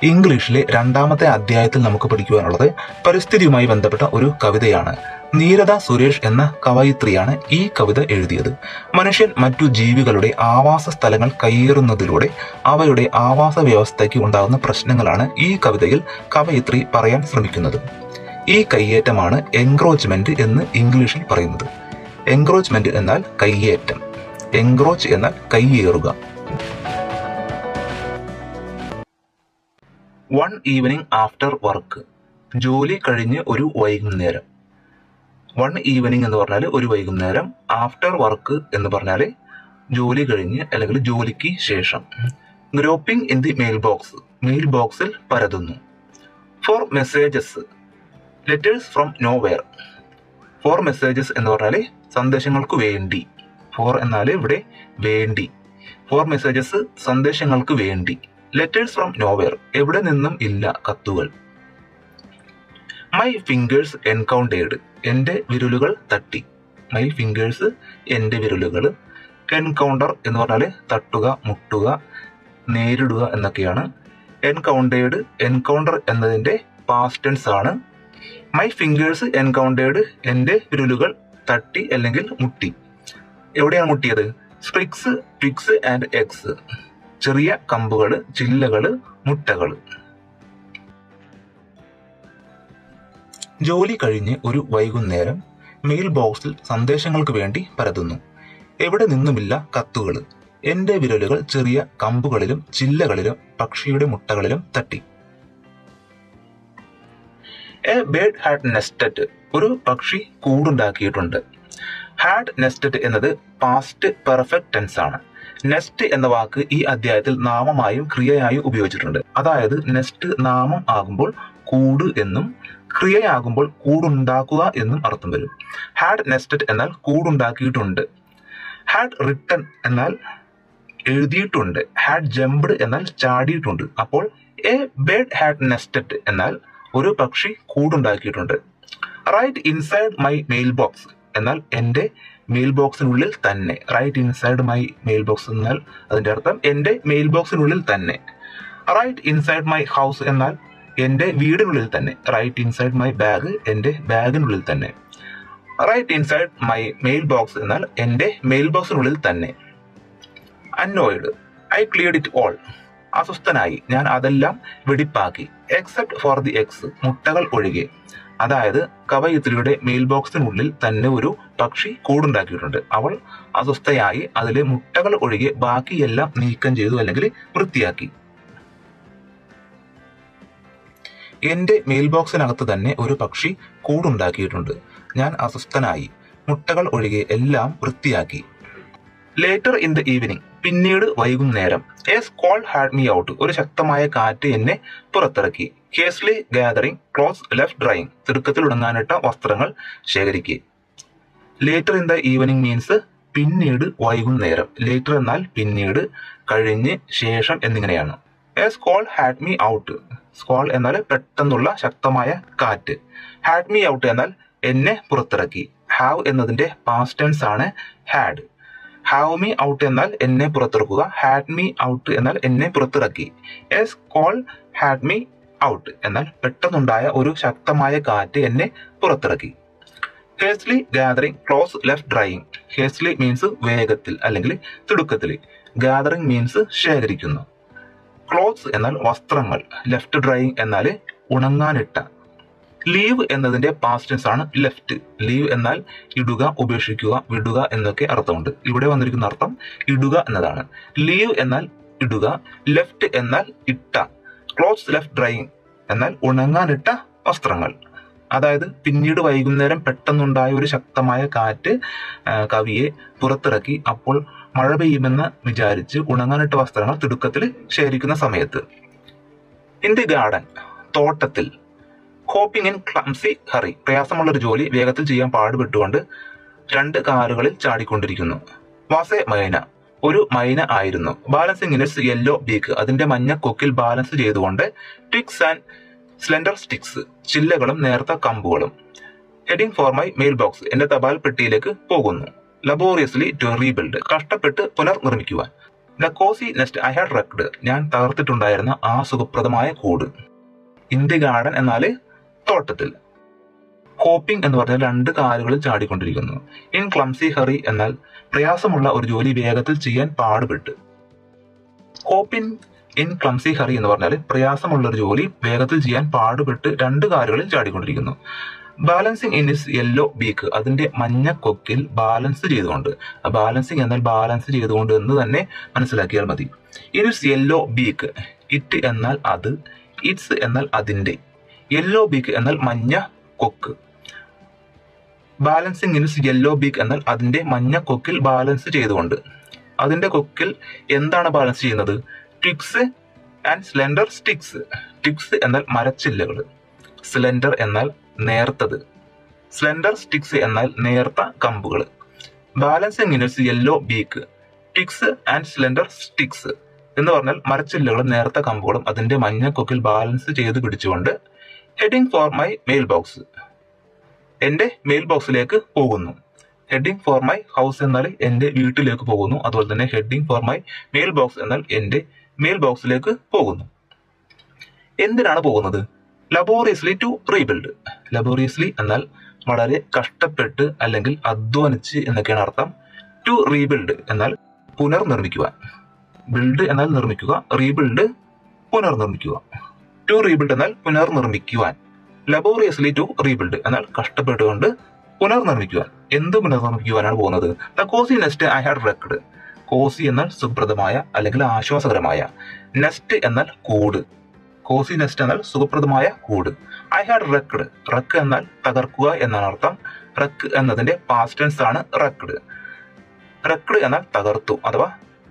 ഇംഗ്ലീഷിലെ രണ്ടാമത്തെ അധ്യായത്തിൽ നമുക്ക് പഠിക്കുവാനുള്ളത് പരിസ്ഥിതിയുമായി ബന്ധപ്പെട്ട ഒരു കവിതയാണ്. നീരദ സുരേഷ് എന്ന കവയിത്രിയാണ് ഈ കവിത എഴുതിയത്. മനുഷ്യൻ മറ്റു ജീവികളുടെ ആവാസ സ്ഥലങ്ങൾ കയ്യേറുന്നതിലൂടെ അവയുടെ ആവാസ വ്യവസ്ഥയ്ക്ക് ഉണ്ടാകുന്ന പ്രശ്നങ്ങളാണ് ഈ കവിതയിൽ കവയിത്രി പറയാൻ ശ്രമിക്കുന്നത്. ഈ കയ്യേറ്റമാണ് എൻക്രോച്ച്മെന്റ് എന്ന് ഇംഗ്ലീഷിൽ പറയുന്നത്. എൻക്രോച്ച്മെന്റ് എന്നാൽ കയ്യേറ്റം, എൻക്രോച്ച് എന്നാൽ കയ്യേറുക. വൺ ഈവനിങ് ആഫ്റ്റർ വർക്ക്, ജോലി കഴിഞ്ഞ് ഒരു വൈകുന്നേരം. വൺ ഈവനിങ് എന്ന് പറഞ്ഞാൽ ഒരു വൈകുന്നേരം, ആഫ്റ്റർ വർക്ക് എന്ന് പറഞ്ഞാൽ ജോലി കഴിഞ്ഞ് അല്ലെങ്കിൽ ജോലിക്ക് ശേഷം. Groping in the mail box, mail ബോക്സിൽ പരതുന്നു. For messages, letters from nowhere. For messages എന്ന് പറഞ്ഞാൽ സന്ദേശങ്ങൾക്ക് വേണ്ടി. ഫോർ എന്നാൽ ഇവിടെ വേണ്ടി. ഫോർ മെസ്സേജസ് സന്ദേശങ്ങൾക്ക് വേണ്ടി. ലെറ്റേഴ്സ് ഫ്രം നോവെയർ എവിടെ നിന്നും ഇല്ല, കത്തുകൾ. മൈ ഫിംഗേഴ്സ് എൻകൗണ്ടേർഡ്, എൻ്റെ വിരലുകൾ തട്ടി. മൈ ഫിംഗേഴ്സ് എൻ്റെ വിരലുകൾ. എൻകൗണ്ടർ എന്ന് പറഞ്ഞാൽ തട്ടുക, മുട്ടുക, നേരിടുക എന്നൊക്കെയാണ്. എൻകൗണ്ടേർഡ്, എൻകൗണ്ടർ എന്നതിൻ്റെ പാസ്റ്റ് ടെൻസ് ആണ്. മൈ ഫിംഗേഴ്സ് എൻകൗണ്ടേർഡ്, എൻ്റെ വിരലുകൾ തട്ടി അല്ലെങ്കിൽ മുട്ടി. എവിടെയാണ് മുട്ടിയത്? സ്പ്രിക്സ്, ട്വിക്സ് ആൻഡ് എഗ്സ്, ചെറിയ കമ്പുകൾ, ചില്ലകൾ, മുട്ടകൾ. ജോലി കഴിഞ്ഞ് ഒരു വൈകുന്നേരം മെയിൽ ബോക്സിൽ സന്ദേശങ്ങൾക്ക് വേണ്ടി പരതുന്നു. എവിടെ നിന്നുമില്ല, കത്തുകൾ. എൻ്റെ വിരലുകൾ ചെറിയ കമ്പുകളിലും ചില്ലകളിലും പക്ഷിയുടെ മുട്ടകളിലും തട്ടി. എ ബേർഡ് ഹാഡ് നെസ്റ്റഡ്, ഒരു പക്ഷി കൂടുണ്ടാക്കിയിട്ടുണ്ട്. ഹാഡ് നെസ്റ്റഡ് എന്നത് പാസ്റ്റ് പെർഫെക്റ്റ് ടെൻസ് ആണ്. നെസ്റ്റ് എന്ന വാക്ക് ഈ അധ്യായത്തിൽ നാമമായും ക്രിയയായും ഉപയോഗിച്ചിട്ടുണ്ട്. അതായത് നെസ്റ്റ് നാമം ആകുമ്പോൾ കൂട് എന്നും ക്രിയയാകുമ്പോൾ കൂടുണ്ടാക്കുക എന്നും അർത്ഥം വരും. ഹാഡ് നെസ്റ്റഡ് എന്നാൽ കൂടുണ്ടാക്കിയിട്ടുണ്ട്. ഹാഡ് റിട്ടൺ എന്നാൽ എഴുതിയിട്ടുണ്ട്. ഹാഡ് ജംപ്ഡ് എന്നാൽ ചാടിയിട്ടുണ്ട്. അപ്പോൾ എ ബേർഡ് ഹാഡ് നെസ്റ്റഡ് എന്നാൽ ഒരു പക്ഷി കൂടുണ്ടാക്കിയിട്ടുണ്ട്. Right inside my mail box എന്നാൽ എൻ്റെ മെയിൽ ബോക്സിനുള്ളിൽ തന്നെ. Right inside my mail box എന്നാൽ അതിൻ്റെ അർത്ഥം എൻ്റെ മെയിൽ ബോക്സിനുള്ളിൽ തന്നെ. റൈറ്റ് ഇൻസൈഡ് മൈ ഹൗസ് എന്നാൽ എൻ്റെ വീടിനുള്ളിൽ തന്നെ. റൈറ്റ് ഇൻസൈഡ് മൈ ബാഗ്, എൻ്റെ ബാഗിനുള്ളിൽ തന്നെ. Right inside my mail box എന്നാൽ എൻ്റെ മെയിൽ ബോക്സിനുള്ളിൽ തന്നെ. Annoyed, I cleared it all, അസ്വസ്ഥനായി, ഞാൻ അതെല്ലാം വെടിപ്പാക്കി. എക്സെപ്റ്റ് ഫോർ ദി എഗ്സ്, മുട്ടകൾ ഒഴികെ. അതായത് കവയിത്രിയുടെ മെയിൽ ബോക്സിനുള്ളിൽ തന്നെ ഒരു പക്ഷി കൂടുണ്ടാക്കിയിട്ടുണ്ട്. അവൾ അസ്വസ്ഥയായി അതിലെ മുട്ടകൾ ഒഴികെ ബാക്കിയെല്ലാം നീക്കം ചെയ്തു അല്ലെങ്കിൽ വൃത്തിയാക്കി. എന്റെ മെയിൽ ബോക്സിനകത്ത് തന്നെ ഒരു പക്ഷി കൂടുണ്ടാക്കിയിട്ടുണ്ട്. ഞാൻ അസ്വസ്ഥനായി, മുട്ടകൾ ഒഴികെ എല്ലാം വൃത്തിയാക്കി. ലേറ്റർ ഇൻ ദ ഈവനിങ്, പിന്നീട് വൈകുന്നേരം. A squall had me out, ഒരു ശക്തമായ കാറ്റ് എന്നെ പുറത്തിറക്കി. കേസ്ലി ഗാദറിംഗ് ക്ലോത്ത്സ് ലെഫ്റ്റ് ഡ്രൈയിങ്, തിടുക്കത്തിൽ ഉണങ്ങാനിട്ട വസ്ത്രങ്ങൾ ശേഖരിക്കുക. Later in the evening means പിന്നീട് വൈകുന്നേരം. ലേറ്റർ എന്നാൽ പിന്നീട്, കഴിഞ്ഞ്, ശേഷം എന്നിങ്ങനെയാണ്. A squall had me out, സ്ക്വാൾ എന്നാൽ പെട്ടെന്നുള്ള ശക്തമായ കാറ്റ്. ഹാഡ് മീ ഔട്ട് എന്നാൽ എന്നെ പുറത്തിറക്കി. ഹാവ് എന്നതിന്റെ പാസ്റ്റ് ടെൻസ് ആണ് ഹാഡ്. ഹാവ് മീ ഔട്ട് എന്നാൽ എന്നെ പുറത്തിറക്കുക. ഹാഡ് മീ ഔട്ട് എന്നാൽ എന്നെ പുറത്തിറക്കി. A squall had me out എന്നാൽ പെട്ടെന്നുണ്ടായ ഒരു ശക്തമായ കാറ്റ് എന്നെ പുറത്തിറക്കി. Hastily gathering clothes left drying. Hastily means വേഗത്തിൽ അല്ലെങ്കിൽ തിടുക്കത്തിൽ. ഗാദറിംഗ് മീൻസ് ശേഖരിക്കുന്നു. ക്ലോത്ത്സ് എന്നാൽ വസ്ത്രങ്ങൾ. ലെഫ്റ്റ് ഡ്രൈയിങ് എന്നാൽ ഉണങ്ങാനിട്ട. ലീവ് എന്നതിന്റെ പാസ്റ്റ് ടെൻസ് ആണ് ലെഫ്റ്റ്. ലീവ് എന്നാൽ ഇടുക, ഉപേക്ഷിക്കുക, വിടുക എന്നൊക്കെ അർത്ഥമുണ്ട്. ഇവിടെ വന്നിരിക്കുന്ന അർത്ഥം ഇടുക എന്നതാണ്. ലീവ് എന്നാൽ ഇടുക, ലെഫ്റ്റ് എന്നാൽ ഇട്ട. ക്ലോത്ത്സ് ലെഫ്റ്റ് ഡ്രൈയിങ് എന്നാൽ ഉണങ്ങാനിട്ട വസ്ത്രങ്ങൾ. അതായത് പിന്നീട് വൈകുന്നേരം പെട്ടെന്നുണ്ടായ ഒരു ശക്തമായ കാറ്റ് കവിയെ പുറത്തിറക്കി. അപ്പോൾ മഴ പെയ്യുമെന്ന് വിചാരിച്ച് ഉണങ്ങാനിട്ട വസ്ത്രങ്ങൾ തിടുക്കത്തിൽ ശേഖരിക്കുന്ന സമയത്ത്. ഇൻ ദി ഗാർഡൻ, തോട്ടത്തിൽ. ഹോപ്പിംഗ് ഇൻ ക്ലംസി ഹറി, പ്രയാസമുള്ളൊരു ജോലി വേഗത്തിൽ ചെയ്യാൻ പാടുപെട്ടുകൊണ്ട് 2 കാറുകളിൽ ചാടിക്കൊണ്ടിരിക്കുന്നു. വാസ് എ മൈന, ഒരു മൈന ആയിരുന്നു. Balancing in its yellow beak, അതിന്റെ മഞ്ഞ കൊക്കിൽ ബാലൻസ് ചെയ്തുകൊണ്ട്. ട്വിക്സ് ആൻഡ് സ്ലെൻഡർ സ്റ്റിക്സ്, ചില്ലകളും നേർത്ത കമ്പുകളും. Heading for my mail box, എന്റെ തപാൽ പെട്ടിയിലേക്ക് പോകുന്നു. ലബോറിയസ്ലി ടു റീബിൽഡ്, കഷ്ടപ്പെട്ട് പുനർനിർമ്മിക്കുവാൻ. The cosy nest I had wrecked, ഞാൻ തകർത്തിട്ടുണ്ടായിരുന്ന ആ സുഖപ്രദമായ കൂട്. ഇൻ ദി ഗാർഡൻ എന്നാൽ തോട്ടത്തിൽ. ഹോപ്പിംഗ് എന്ന് പറഞ്ഞാൽ 2 കാലുകളിൽ ചാടിക്കൊണ്ടിരിക്കുന്നു. ഇൻ ക്ലംസി ഹറി എന്നാൽ പ്രയാസമുള്ള ഒരു ജോലി വേഗത്തിൽ ചെയ്യാൻ പാടുപെട്ട്. ഹോപ്പിംഗ് ഇൻ ക്ലംസി ഹറി എന്ന് പറഞ്ഞാൽ പ്രയാസമുള്ള ഒരു ജോലി വേഗത്തിൽ ചെയ്യാൻ പാടുപെട്ട് 2 കാലുകളിൽ ചാടിക്കൊണ്ടിരിക്കുന്നു. Balancing in its yellow beak, അതിന്റെ മഞ്ഞ കൊക്കിൽ ബാലൻസ് ചെയ്തുകൊണ്ട്. ബാലൻസിങ് എന്നാൽ ബാലൻസ് ചെയ്തുകൊണ്ട് എന്ന് തന്നെ മനസ്സിലാക്കിയാൽ മതി. In its yellow beak, it എന്നാൽ അത്, ഇറ്റ്സ് എന്നാൽ അതിന്റെ, യെല്ലോ ബീക്ക് എന്നാൽ മഞ്ഞ കൊക്ക്. Balancing in its yellow beak എന്നാൽ അതിന്റെ മഞ്ഞ കൊക്കിൽ ബാലൻസ് ചെയ്തുകൊണ്ട്. അതിന്റെ കൊക്കിൽ എന്താണ് ബാലൻസ് ചെയ്യുന്നത്? Twigs and slender sticks. Twigs എന്നാൽ മരച്ചില്ലകൾ, സ്ലെൻഡർ എന്നാൽ നേർത്തത്, സ്ലെൻഡർ സ്റ്റിക്സ് എന്നാൽ നേർത്ത കമ്പുകൾ. Balancing in its yellow beak, twigs and slender sticks എന്ന് പറഞ്ഞാൽ മരച്ചില്ലകളും നേർത്ത കമ്പുകളും അതിന്റെ മഞ്ഞ കൊക്കിൽ ബാലൻസ് ചെയ്ത് പിടിച്ചുകൊണ്ട്. Heading for my mail box, എന്റെ മെയിൽ ബോക്സിലേക്ക് പോകുന്നു. ഹെഡിങ് ഫോർ മൈ ഹൗസ് എന്നാൽ എന്റെ വീട്ടിലേക്ക് പോകുന്നു. അതുപോലെ തന്നെ heading for my mail box എന്നാൽ എന്റെ മെയിൽ ബോക്സിലേക്ക് പോകുന്നു. എന്തിനാണ് പോകുന്നത്? ലബോറിയസ്ലി ടു റീബിൽഡ്. ലബോറിയസ്ലി എന്നാൽ വളരെ കഷ്ടപ്പെട്ട് അല്ലെങ്കിൽ അധ്വാനിച്ച് എന്നൊക്കെയാണ് അർത്ഥം. ടു റീബിൽഡ് എന്നാൽ പുനർനിർമ്മിക്കുവാൻ. ബിൽഡ് എന്നാൽ നിർമ്മിക്കുക, റീബിൽഡ് പുനർനിർമ്മിക്കുക. ടു റീബിൽഡ് എന്നാൽ പുനർനിർമ്മിക്കുവാൻ. ലബോറിയസ്ലി ടു റീബിൽഡ് എന്നാൽ കഷ്ടപ്പെട്ടുകൊണ്ട് പുനർനിർമ്മിക്കുവാൻ. എന്ത് പുനർനിർമ്മിക്കുവാനാണ് പോകുന്നത്? The cosy nest I had wrecked. Cosy എന്നാൽ സുഖപ്രദമായ അല്ലെങ്കിൽ ആശ്വാസകരമായ. നെസ്റ്റ് എന്നാൽ കൂട്. കോസി നെസ്റ്റ് എന്നാൽ സുഖപ്രദമായ കൂട്. I had wrecked. റെക്ക് എന്നാൽ തകർക്കുക എന്നാണ് അർത്ഥം. റെക്ക് എന്നതിന്റെ പാസ്റ്റ് ടെൻസ് ആണ് റെക്ഡ്. റെക്ഡ് എന്നാൽ തകർത്തു അഥവാ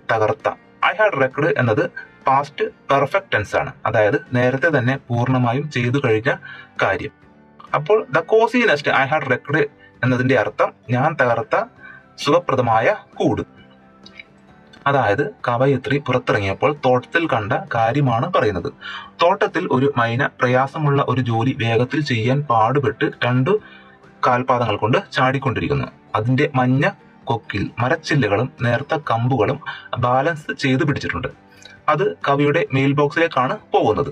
തകർത്ത. ഐ ഹാഡ് റെക്ഡ് എന്നത് പാസ്റ്റ് പെർഫെക്റ്റ് ടെൻസ് ആണ്, അതായത് നേരത്തെ തന്നെ പൂർണ്ണമായും ചെയ്തു കഴിഞ്ഞ കാര്യം. അപ്പോൾ the cosy nest I had wrecked എന്നതിന്റെ അർത്ഥം ഞാൻ തകർത്ത സുഖപ്രദമായ കൂട്. അതായത് കവയിത്രി പുറത്തിറങ്ങിയപ്പോൾ തോട്ടത്തിൽ കണ്ട കാര്യമാണ് പറയുന്നത്. തോട്ടത്തിൽ ഒരു മൈന പ്രയാസമുള്ള ഒരു ജോലി വേഗത്തിൽ ചെയ്യാൻ പാടുപെട്ട് 2 കാൽപാദങ്ങൾ കൊണ്ട് ചാടിക്കൊണ്ടിരിക്കുന്നു. അതിന്റെ മഞ്ഞ കൊക്കിൽ മരച്ചില്ലകളും നേർത്ത കമ്പുകളും ബാലൻസ് ചെയ്ത് പിടിച്ചിട്ടുണ്ട്. അത് കവിയുടെ മെയിൽ ബോക്സിലേക്കാണ് പോകുന്നത്.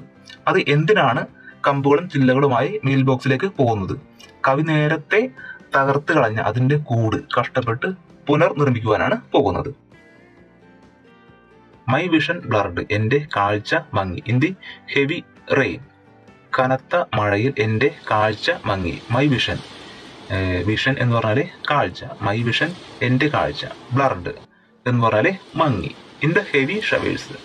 അത് എന്തിനാണ് കമ്പുകളും ചില്ലകളുമായി മെയിൽ ബോക്സിലേക്ക് പോകുന്നത്? കവി നേരത്തെ തകർത്ത് കളഞ്ഞ അതിന്റെ കൂട് കഷ്ടപ്പെട്ട് പുനർനിർമ്മിക്കുവാനാണ് പോകുന്നത്. മൈ വിഷൻ ബ്ലർഡ്, എന്റെ കാഴ്ച മങ്ങി. ഇൻ ദി ഹെവി റെയിൻ, കനത്ത മഴയിൽ എന്റെ കാഴ്ച മങ്ങി. മൈ വിഷൻ, വിഷൻ എന്ന് പറഞ്ഞാല് കാഴ്ച. മൈ വിഷൻ എന്റെ കാഴ്ച. ബ്ലർഡ് എന്ന് പറഞ്ഞാല് മങ്ങി. ഇൻ ദ ഹെവി ഷവേഴ്സ്,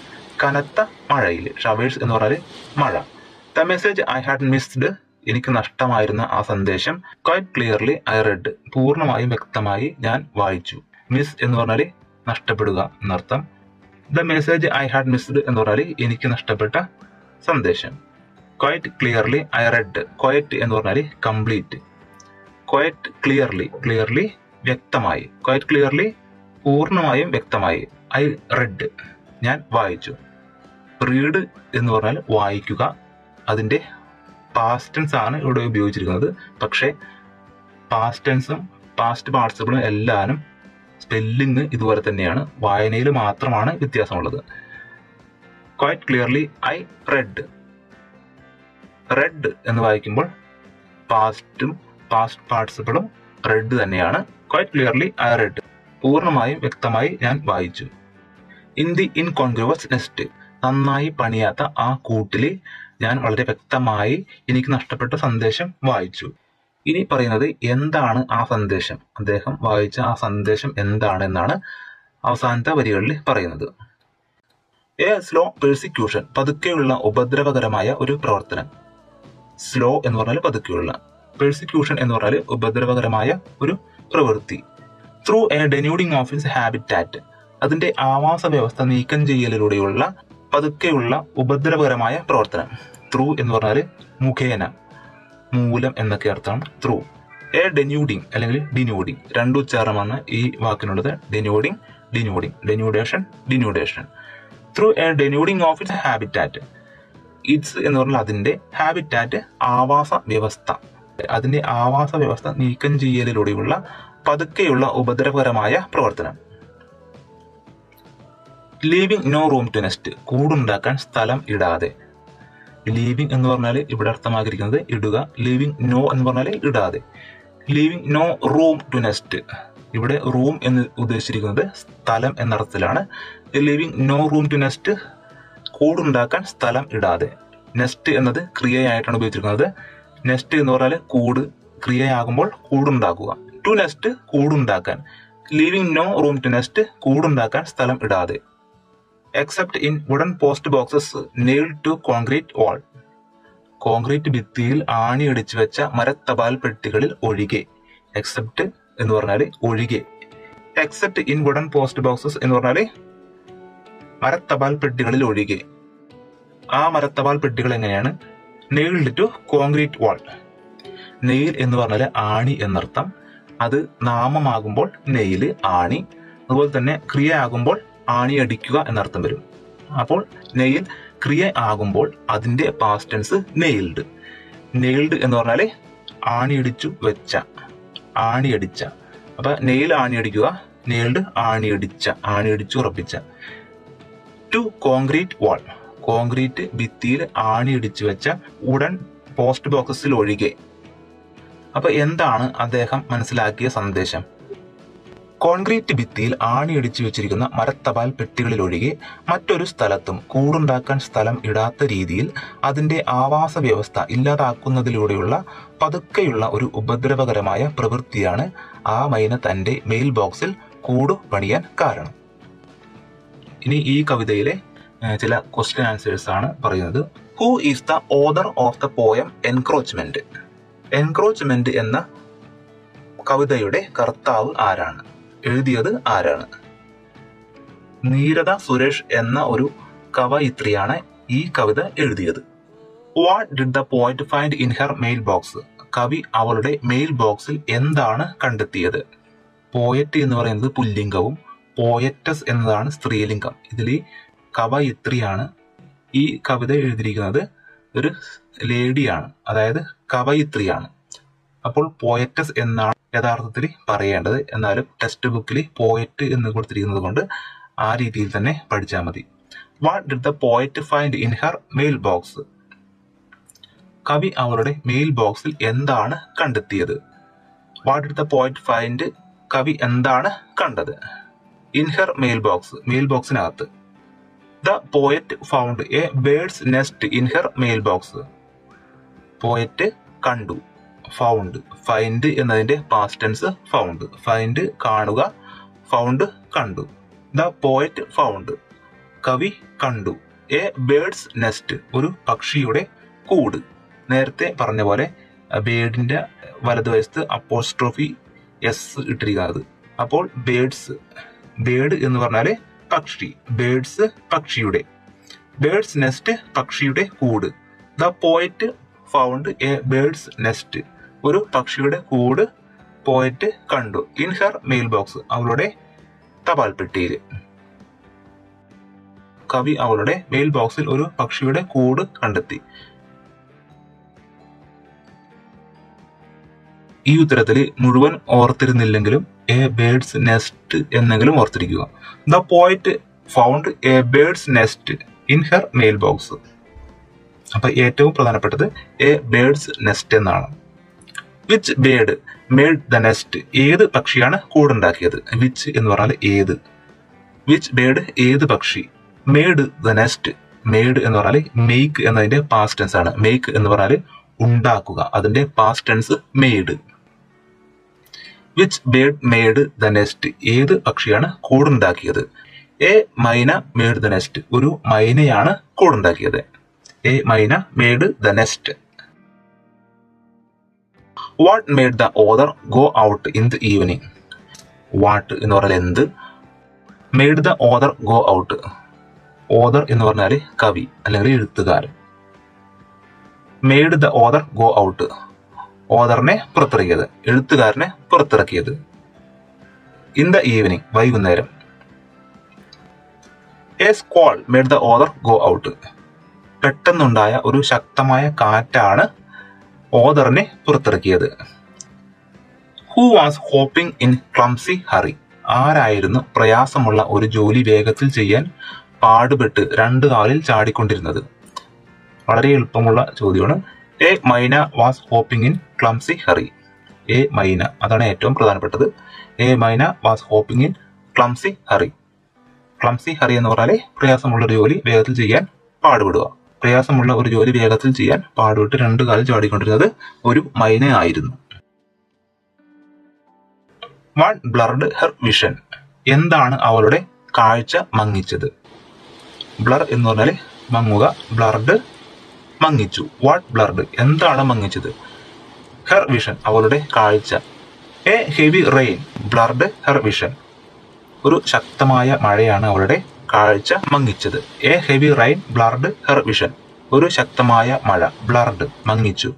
കനത്ത മഴയിൽ. ഷവേഴ്സ് എന്ന് പറഞ്ഞാല് മഴ. The message I had missed, എനിക്ക് നഷ്ടമായിരുന്ന ആ സന്ദേശം. ക്വൈറ്റ് ക്ലിയർലി ഐ റെഡ്, പൂർണ്ണമായും വ്യക്തമായി ഞാൻ വായിച്ചു. മിസ് എന്ന് പറഞ്ഞാല് നഷ്ടപ്പെടുക എന്നർത്ഥം. The message I had missed എന്ന് പറഞ്ഞാൽ എനിക്ക് നഷ്ടപ്പെട്ട സന്ദേശം. Quite clearly I red. Quite എന്ന് പറഞ്ഞാൽ കംപ്ലീറ്റ്. ക്വൈറ്റ് ക്ലിയർലി, ക്ലിയർലി വ്യക്തമായി. ക്വൈറ്റ് ക്ലിയർലി പൂർണ്ണമായും വ്യക്തമായി. ഐ റെഡ് ഞാൻ വായിച്ചു. റീഡ് എന്ന് പറഞ്ഞാൽ വായിക്കുക. അതിന്റെ പാസ്റ്റ് ടെൻസ് ആണ് ഇവിടെ ഉപയോഗിച്ചിരിക്കുന്നത്. പക്ഷേ പാസ്റ്റ് ടെൻസും പാസ്റ്റ് പാർട്ടിസിപ്പിളും എല്ലാവരും സ്പെല്ലിങ് ഇതുപോലെ തന്നെയാണ്. വായനയിൽ മാത്രമാണ് വ്യത്യാസമുള്ളത്. Quite clearly I read. Read എന്ന് വായിക്കുമ്പോൾ പാസ്റ്റും പാസ്റ്റ് പാർട്ടിസിപ്പിളും റെഡ് തന്നെയാണ്. ക്വൈറ്റ് ക്ലിയർലി ഐ റെഡ്, പൂർണ്ണമായും വ്യക്തമായി ഞാൻ വായിച്ചു. ഇൻ ദി ഇൻകോൺഗ്രുവസ് നെസ്റ്റ്, നന്നായി പണിയാത്ത ആ കൂട്ടിൽ ഞാൻ വളരെ വ്യക്തമായി എനിക്ക് നഷ്ടപ്പെട്ട സന്ദേശം വായിച്ചു. ഇനി പറയുന്നത് എന്താണ് ആ സന്ദേശം, അദ്ദേഹം വായിച്ച ആ സന്ദേശം എന്താണെന്നാണ് അവസാനത്തെ വരികളിൽ പറയുന്നത്. എ സ്ലോ പെർസിക്യൂഷൻ, പതുക്കെയുള്ള ഉപദ്രവകരമായ ഒരു പ്രവർത്തനം. സ്ലോ എന്ന് പറഞ്ഞാൽ പതുക്കെയുള്ള, പെർസിക്യൂഷൻ എന്ന് പറഞ്ഞാൽ ഉപദ്രവകരമായ ഒരു പ്രവൃത്തി. Through a denuding of his habitat, അതിന്റെ ആവാസ വ്യവസ്ഥ നീക്കം ചെയ്യലിലൂടെയുള്ള പതുക്കെയുള്ള ഉപദ്രവകരമായ പ്രവർത്തനം. ത്രൂ എന്ന് പറഞ്ഞാൽ മുഖേന, മൂലം എന്നൊക്കെ അർത്ഥം ത്രൂ. എ ഡെന്യൂഡിങ് അല്ലെങ്കിൽ ഡിന്യൂഡിങ്, രണ്ടു ഉച്ചാരണമാണ് ഈ വാക്കിനുള്ളത്. Denuding, denuding, denudation, denudation. Through a denuding of its habitat. Its എന്ന് പറഞ്ഞാൽ അതിന്റെ, ഹാബിറ്റാറ്റ് ആവാസ വ്യവസ്ഥ, അതിന്റെ ആവാസ വ്യവസ്ഥ നീക്കം ചെയ്യലിലൂടെയുള്ള പതുക്കെയുള്ള ഉപദ്രവകരമായ പ്രവർത്തനം. Leaving no room to nest, കൂടുണ്ടാക്കാൻ സ്ഥലം ഇടാതെ. ലീവിങ് എന്ന് പറഞ്ഞാൽ ഇവിടെ അർത്ഥമാക്കിയിരിക്കുന്നത് ഇടുക, ലീവിങ് നോ എന്ന് പറഞ്ഞാൽ ഇടാതെ. Leaving no room to nest, ഇവിടെ റൂം എന്ന് ഉദ്ദേശിച്ചിരിക്കുന്നത് സ്ഥലം എന്നർത്ഥത്തിലാണ്. Leaving no room to nest, കൂടുണ്ടാക്കാൻ സ്ഥലം ഇടാതെ. നെസ്റ്റ് എന്നത് ക്രിയയായിട്ടാണ് ഉപയോഗിച്ചിരിക്കുന്നത്. നെസ്റ്റ് എന്ന് പറഞ്ഞാൽ കൂട്, ക്രിയയാകുമ്പോൾ കൂടുണ്ടാക്കുക. ടു നെസ്റ്റ് കൂടുണ്ടാക്കാൻ. Leaving no room to nest, കൂടുണ്ടാക്കാൻ സ്ഥലം ഇടാതെ. Except in wooden post boxes nailed to concrete wall, concrete ഭിത്തിയിൽ ആണിയടിച്ചു വെച്ച മരത്തപാൽ പെട്ടികളിൽ ഒഴികെ. എക്സെപ്റ്റ് എന്ന് പറഞ്ഞാൽ ഒഴികെ. Except in wooden post boxes എന്ന് പറഞ്ഞാൽ മരത്തപാൽ പെട്ടികളിൽ ഒഴികെ. ആ മരത്തപാൽ പെട്ടികൾ എങ്ങനെയാണ്? Nailed to concrete wall. Nail എന്ന് പറഞ്ഞാൽ ആണി എന്നർത്ഥം. അത് നാമമാകുമ്പോൾ നെയില്, ആണി. അതുപോലെ തന്നെ ക്രിയ ആകുമ്പോൾ ആണി അടിക്കുക എന്നർത്ഥം വരും. അപ്പോൾ നെയിൽ ക്രിയ ആകുമ്പോൾ അതിന്റെ പാസ്റ്റ് ടെൻസ് നെയിൽഡ്. നെയിൽഡ് എന്ന് പറഞ്ഞാല് ആണിയടിച്ചു വെച്ച, ആണിയടിച്ച. അപ്പൊ നെയിൽ ആണിയടിക്കുക, നെയിൽഡ് ആണിയടിച്ച, ആണിയടിച്ചു ഉറപ്പിച്ച. ടു കോൺക്രീറ്റ് വാൾ, കോൺക്രീറ്റ് ഭിത്തിയിൽ ആണിയടിച്ചു വെച്ച വുഡൻ പോസ്റ്റ് ബോക്സസിൽ ഒഴികെ. അപ്പൊ എന്താണ് അദ്ദേഹം മനസ്സിലാക്കിയ സന്ദേശം? കോൺക്രീറ്റ് ഭിത്തിയിൽ ആണിയടിച്ചു വെച്ചിരിക്കുന്ന മരത്തപാൽ പെട്ടികളിലൊഴികെ മറ്റൊരു സ്ഥലത്തും കൂടുണ്ടാക്കാൻ സ്ഥലം ഇടാത്ത രീതിയിൽ അതിന്റെ ആവാസ വ്യവസ്ഥ ഇല്ലാതാക്കുന്നതിലൂടെയുള്ള പതുക്കെയുള്ള ഒരു ഉപദ്രവകരമായ പ്രവൃത്തിയാണ് ആ മൈന തന്റെ മെയിൽ ബോക്സിൽ കൂട് പണിയാൻ കാരണം. ഇനി ഈ കവിതയിലെ ചില ക്വസ്റ്റ്യൻ ആൻസേഴ്സ് ആണ് പറയുന്നത്. Who is the author of the poem encroachment? Encroachment എന്ന കവിതയുടെ കർത്താവ് ആരാണ്? എഴുതിയത് ആരാണ്? നീരദ സുരേഷ് എന്ന ഒരു കവയിത്രിയാണ് ഈ കവിത എഴുതിയത്. What did the poet find in her mail box? കവി അവളുടെ മെയിൽ ബോക്സിൽ എന്താണ് കണ്ടെത്തിയത്? പോയറ്റ് എന്ന് പറയുന്നത് പുല്ലിംഗവും പോയറ്റസ് എന്നതാണ് സ്ത്രീലിംഗം. ഇതിൽ കവയിത്രിയാണ്. ഈ കവിത എഴുതിയിരിക്കുന്നത് ഒരു ലേഡിയാണ്, അതായത് കവയിത്രിയാണ്. അപ്പോൾ പോയറ്റസ് എന്നാണ് യഥാർത്ഥത്തിൽ പറയേണ്ടത്. എന്നാലും ടെക്സ്റ്റ് ബുക്കിൽ പോയറ്റ് എന്ന് കൊടുത്തിരിക്കുന്നത് കൊണ്ട് ആ രീതിയിൽ തന്നെ പഠിച്ചാൽ മതി. What did the poet find in her mail box? കവി അവളുടെ മെയിൽ ബോക്സിൽ എന്താണ് കണ്ടെത്തിയത്? What did the poet find, കവി എന്താണ് കണ്ടത്? In her mail box, mail ബോക്സിനകത്ത്. The poet found a bird's nest in her mail box. Poet കണ്ടു. ഫൗണ്ട്, ഫൈൻഡ് എന്നതിന്റെ പാസ്റ്റ് ടെൻസ് ഫൗണ്ട്. ഫൈൻഡ് കാണുക, ഫൗണ്ട് കണ്ടു. ദ പോയറ്റ് ഫൗണ്ട്, കവി കണ്ടു. എ ബേർഡ്സ് നെസ്റ്റ്, ഒരു പക്ഷിയുടെ കൂട്. നേരത്തെ പറഞ്ഞ പോലെ ബേർഡിന്റെ വലതുവശത്ത് അപ്പോസ്ട്രോഫി എസ് ഇട്ടിരിക്കുന്നത്. അപ്പോൾ ബേർഡ്സ്, ബേർഡ് എന്ന് പറഞ്ഞാല് പക്ഷി, ബേർഡ്സ് പക്ഷിയുടെ, ബേർഡ്സ് നെസ്റ്റ് പക്ഷിയുടെ കൂട്. The poet found a bird's nest, ഒരു പക്ഷിയുടെ കൂട് പോയറ്റ് കണ്ടു. ഇൻ ഹെർ മെയിൽ ബോക്സ്, അവളുടെ തപാൽ പെട്ടിയിൽ. കവി അവളുടെ മെയിൽ ബോക്സിൽ ഒരു പക്ഷിയുടെ കൂട് കണ്ടെത്തി. ഈ ഉത്തരത്തിൽ മുഴുവൻ ഓർത്തിരുന്നില്ലെങ്കിലും എ ബേർഡ്സ് നെസ്റ്റ് എന്നെങ്കിലും ഓർത്തിരിക്കുക. The poet found a bird's nest in her mail box. അപ്പൊ ഏറ്റവും പ്രധാനപ്പെട്ടത് എ ബേർഡ്സ് നെസ്റ്റ് എന്നാണ്. Which bird made the nest, ഏത് പക്ഷിയാണ് കൂടുണ്ടാക്കിയത്? വിച്ച് എന്ന് പറഞ്ഞാൽ ഏത്. വിച്ച് ബേർഡ് ഏത് പക്ഷി. മേഡ് ദ നെസ്റ്റ്, മേഡ് എന്ന് പറഞ്ഞാൽ മേക്ക് എന്നതിന്റെ പാസ്റ്റ് ടെൻസ് ആണ്. മേക്ക് എന്ന് പറഞ്ഞാൽ ഉണ്ടാക്കുക, അതിന്റെ past tense made. Which bird made the nest, ഏത് പക്ഷിയാണ് കൂടുണ്ടാക്കിയത്? A myna made the nest, ഒരു മൈനയാണ് കൂടുണ്ടാക്കിയത്. A myna made the nest. What made the author go out in the evening? What എന്ന് പറഞ്ഞാൽ എന്ത്, made the author go out. Author എന്ന് പറഞ്ഞാൽ കവി അല്ലെങ്കിൽ എഴുത്തുകാരൻ. Made the author go out, ഓതറിനെ പുറത്തിറക്കിയത്, എഴുത്തുകാരനെ പുറത്തിറക്കിയത്. ഇൻ ദ ഈവനിങ്, വൈകുന്നേരം. A squall made the author go out, പെട്ടെന്നുണ്ടായ ഒരു ശക്തമായ കാറ്റാണ് ഓതറിനെ പുറത്തിറക്കിയത്. Who was hopping in clumsy hurry, ആരായിരുന്നു പ്രയാസമുള്ള ഒരു ജോലി വേഗത്തിൽ ചെയ്യാൻ പാടുപെട്ട് 2 കാലിൽ ചാടിക്കൊണ്ടിരുന്നത്? വളരെ എളുപ്പമുള്ള ചോദ്യമാണ്. A myna was hopping in clumsy hurry. A myna, അതാണ് ഏറ്റവും പ്രധാനപ്പെട്ടത്. A myna was hopping in clumsy hurry. Clumsy hurry എന്ന് പറഞ്ഞാൽ പ്രയാസമുള്ള ഒരു ജോലി വേഗത്തിൽ ചെയ്യാൻ പാടുപെടുക. പ്രയാസമുള്ള ഒരു ജോലി വേഗത്തിൽ ചെയ്യാൻ പാടുപെട്ട് 2 കാലിൽ ചാടിക്കൊണ്ടിരുന്നത് ഒരു മൈന ആയിരുന്നു. What blurred her vision. എന്താണ് അവളുടെ കാഴ്ച മങ്ങിച്ചത്? ബ്ലർ എന്ന് പറഞ്ഞാൽ മങ്ങുക, ബ്ലർഡ് മങ്ങിച്ചു. വാട്ട് ബ്ലർഡ്, എന്താണ് മങ്ങിച്ചത്? ഹെർ വിഷൻ, അവളുടെ കാഴ്ച. A heavy rain blurred her vision. ഒരു ശക്തമായ മഴയാണ് അവളുടെ കാഴ്ച മങ്ങിച്ചത്. A heavy rain blurred her vision. ഒരു ശക്തമായ മഴ, ബ്ലർഡ് മങ്ങിച്ചു.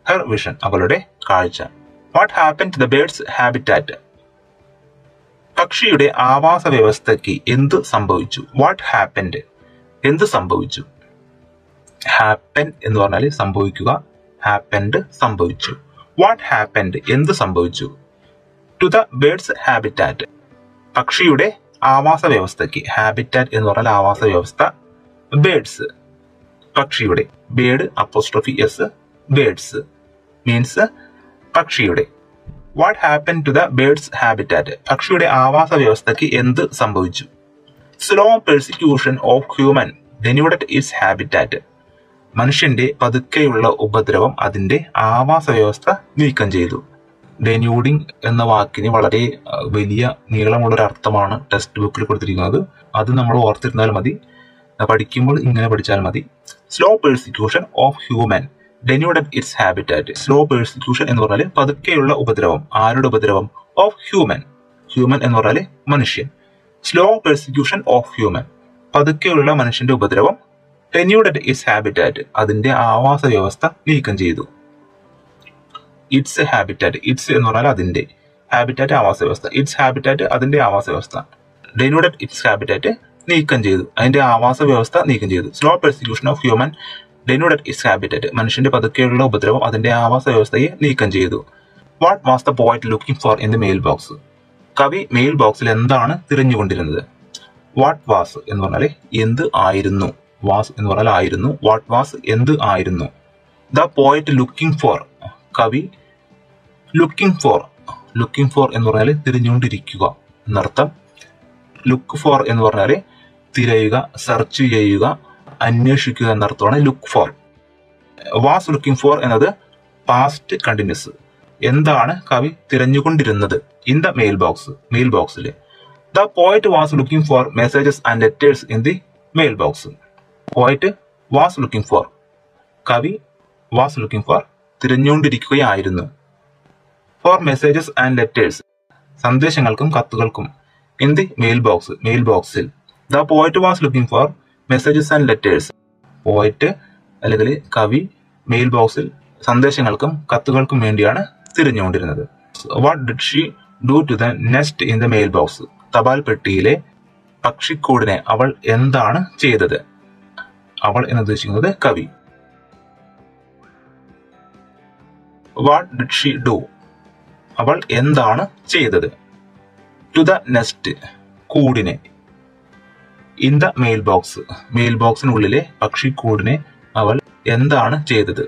ഹെർ വിഷൻ, അവളുടെ കാഴ്ച. What happen to the birds habitat. പക്ഷിയുടെ ആവാസ വ്യവസ്ഥയ്ക്ക് എന്ത് സംഭവിച്ചു? വാട്ട് ഹാപ്പൻഡ്, എന്ത് സംഭവിച്ചു? ഹാപ്പൻ എന്ന് പറഞ്ഞാൽ സംഭവിക്കുക, ഹാപ്പൻഡ് സംഭവിച്ചു. വാട്ട് ഹാപ്പൻഡ്, എന്ത് സംഭവിച്ചു? ടു ദ ബേർഡ്സ് ഹാബിറ്റാറ്റ്, പക്ഷിയുടെ ആവാസ വ്യവസ്ഥയ്ക്ക്. ഹാബിറ്റാറ്റ് എന്ന് പറഞ്ഞാൽ ആവാസ വ്യവസ്ഥ. ബേർഡ്സ്, പക്ഷിയുടെ. Bird apostrophe s, birds means പക്ഷിയുടെ. What happen to the birds habitat, പക്ഷിയുടെ ആവാസ വ്യവസ്ഥയ്ക്ക് എന്ത് സംഭവിച്ചു? Slow persecution of human denuded its habitat. മനുഷ്യന്റെ പതുക്കെയുള്ള ഉപദ്രവം അതിന്റെ ആവാസ വ്യവസ്ഥ നീക്കം ചെയ്തു. ഡെന്യൂഡിങ് എന്ന വാക്കിന് വളരെ വലിയ നീളമുള്ളൊരു അർത്ഥമാണ് ടെക്സ്റ്റ് ബുക്കിൽ കൊടുത്തിരിക്കുന്നത്. അത് നമ്മൾ ഓർത്തിരുന്നാൽ മതി, പഠിക്കുമ്പോൾ ഇങ്ങനെ പഠിച്ചാൽ മതി. Slow persecution of human denuded its habitat. Slow persecution എന്ന് പറഞ്ഞാൽ പതുക്കെയുള്ള ഉപദ്രവം. ആരുടെ ഉപദ്രവം? Of human. ഹ്യൂമൻ എന്ന് പറഞ്ഞാൽ മനുഷ്യൻ. സ്ലോ പെർസിക്യൂഷൻ ഓഫ് ഹ്യൂമൻ, പതുക്കെയുള്ള മനുഷ്യന്റെ ഉപദ്രവം. ഡെന്യൂഡഡ് ഇറ്റ്സ് ഹാബിറ്റാറ്റ്, അതിന്റെ ആവാസ വ്യവസ്ഥ നീക്കം ചെയ്തു. ഇറ്റ്സ് ഹാബിറ്റാറ്റ്, ഇറ്റ്സ് എന്ന് പറഞ്ഞാൽ അതിന്റെ, ഹാബിറ്റാറ്റ് ആവാസ വ്യവസ്ഥ. ഇറ്റ്സ് ഹാബിറ്റാറ്റ് അതിന്റെ ആവാസ വ്യവസ്ഥ. ഡെന്യൂഡഡ് ഇറ്റ്സ് ഹാബിറ്റാറ്റ് നീക്കം ചെയ്തു, അതിന്റെ ആവാസ വ്യവസ്ഥ നീക്കം ചെയ്തു. Slow persecution of human denuded its habitat, മനുഷ്യന്റെ പതുക്കെയുള്ള ഉപദ്രവം അതിന്റെ ആവാസ വ്യവസ്ഥയെ നീക്കം ചെയ്തു. What was the poet looking for in the mail box. കവി മെയിൽ ബോക്സിൽ എന്താണ് തിരഞ്ഞുകൊണ്ടിരുന്നത്? വാട്ട് വാസ് എന്ന് പറഞ്ഞാൽ എന്ത് ആയിരുന്നു. വാസ് എന്ന് പറഞ്ഞാൽ ആയിരുന്നു. വാട്ട് വാസ് എന്ത് ആയിരുന്നു. ദ പോയറ്റ് ലുക്കിംഗ് ഫോർ, കവി ലുക്കിംഗ് ഫോർ. ലുക്കിംഗ് ഫോർ എന്ന് പറഞ്ഞാൽ തിരഞ്ഞുകൊണ്ടിരിക്കുക എന്നർത്ഥം. ലുക്ക് ഫോർ എന്ന് പറഞ്ഞാൽ തിരയുക, സെർച്ച് ചെയ്യുക, അന്വേഷിക്കുക എന്നർത്ഥമാണ് look for. Was looking for എന്നത് പാസ്റ്റ് കണ്ടിന്യൂസ്. എന്താണ് കവി തിരഞ്ഞുകൊണ്ടിരുന്നത്? In the mail box, mail ബോക്സിൽ. The poet was looking for messages and letters in the mail box. Poet was looking for, കവി വാസ് ലുക്കിംഗ് ഫോർ തിരഞ്ഞുകൊണ്ടിരിക്കുകയായിരുന്നു. For messages and letters, സന്ദേശങ്ങൾക്കും കത്തുകൾക്കും. In the mail box, mail ബോക്സിൽ. The poet was looking for messages and letters. Poet അല്ലെങ്കിൽ കവി mail ബോക്സിൽ സന്ദേശങ്ങൾക്കും കത്തുകൾക്കും വേണ്ടിയാണ് തിരഞ്ഞുകൊണ്ടിരുന്നത്. What did she do to the nest in the mail box. തപാൽ പെട്ടിയിലെ പക്ഷിക്കൂടിനെ അവൾ എന്താണ് ചെയ്തത്? അവൾ എന്ന് ഉദ്ദേശിക്കുന്നത് കവി. വാട്ട് ഡിഡ് ഷീ ഡു, അവൾ എന്താണ് ചെയ്തത്? ടു ദ നെസ്റ്റ്, കൂടിനെ. In the mail box, mail ബോക്സിനുള്ളിലെ പക്ഷിക്കൂടിനെ അവൾ എന്താണ് ചെയ്തത്?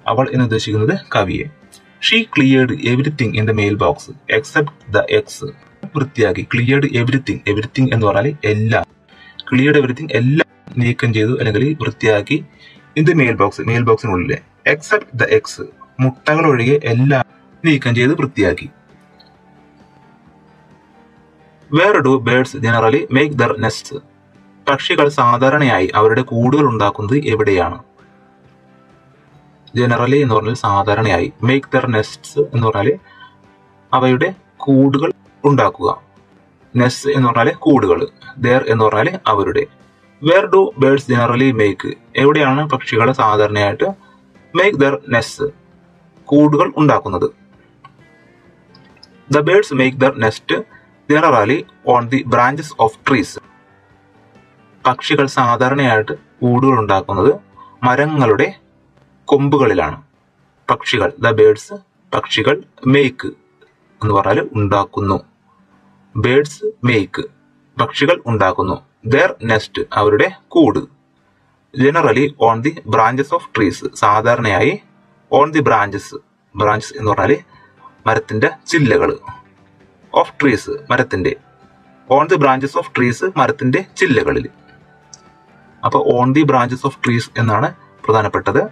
അവൾ എന്ന് ഉദ്ദേശിക്കുന്നത് കവിയെ. She cleared everything in the mail box except the eggs. വൃത്തിയാക്കി. ക്ലിയർഡ് എവരിത്തിങ്, എവരിത്തിങ് എന്ന് പറഞ്ഞാൽ എല്ലാം. ക്ലിയർഡ് എവരിത്തിങ്, എല്ലാം നീക്കം ചെയ്തു അല്ലെങ്കിൽ വൃത്തിയാക്കി. In the mail box, mail ബോക്സിനുള്ളിലെ. എക്സെപ്റ്റ് ദ എക്സ്, മുട്ടകൾ ഒഴികെ എല്ലാം നീക്കം ചെയ്ത് വൃത്തിയാക്കി. Where do birds generally make their nest. പക്ഷികൾ സാധാരണയായി അവരുടെ കൂടുകൾ ഉണ്ടാക്കുന്നത് എവിടെയാണ്? ജനറലി എന്ന് പറഞ്ഞാൽ സാധാരണയായി. മേക്ക് ദർ നെസ്റ്റ്സ് എന്ന് പറഞ്ഞാൽ അവയുടെ കൂടുകൾ ഉണ്ടാക്കുക. നെസ്റ്റ് എന്ന് പറഞ്ഞാൽ കൂടുകൾ. ദർ എന്ന് പറഞ്ഞാൽ അവരുടെ. Where do birds generally make, എവിടെയാണ് പക്ഷികൾ സാധാരണയായിട്ട് മേക്ക് ദർ നെസ്റ്റ്, കൂടുകൾ ഉണ്ടാക്കുന്നത്? The birds make their nest generally on the branches of trees. പക്ഷികൾ സാധാരണയായിട്ട് കൂടുകൾ ഉണ്ടാക്കുന്നത് മരങ്ങളുടെ കൊമ്പുകളിലാണ്. പക്ഷികൾ, ദ ബേർഡ്സ്, പക്ഷികൾ, മേക്ക് എന്ന് പറഞ്ഞാൽ ഉണ്ടാക്കുന്നു. ബേഡ്സ് മേക്ക്, പക്ഷികൾ ഉണ്ടാക്കുന്നു. ദെയർ നെസ്റ്റ്, അവരുടെ കൂട്. Generally on the branches of trees, സാധാരണയായി ഓൺ ദി ബ്രാഞ്ചസ്, ബ്രാഞ്ചസ് എന്ന് പറഞ്ഞാൽ മരത്തിന്റെ ചില്ലകൾ, ഓഫ് ട്രീസ് മരത്തിന്റെ, on the branches of trees മരത്തിന്റെ ചില്ലകളിൽ. അപ്പൊ on the branches of trees എന്നാണ് പ്രധാനപ്പെട്ടത്.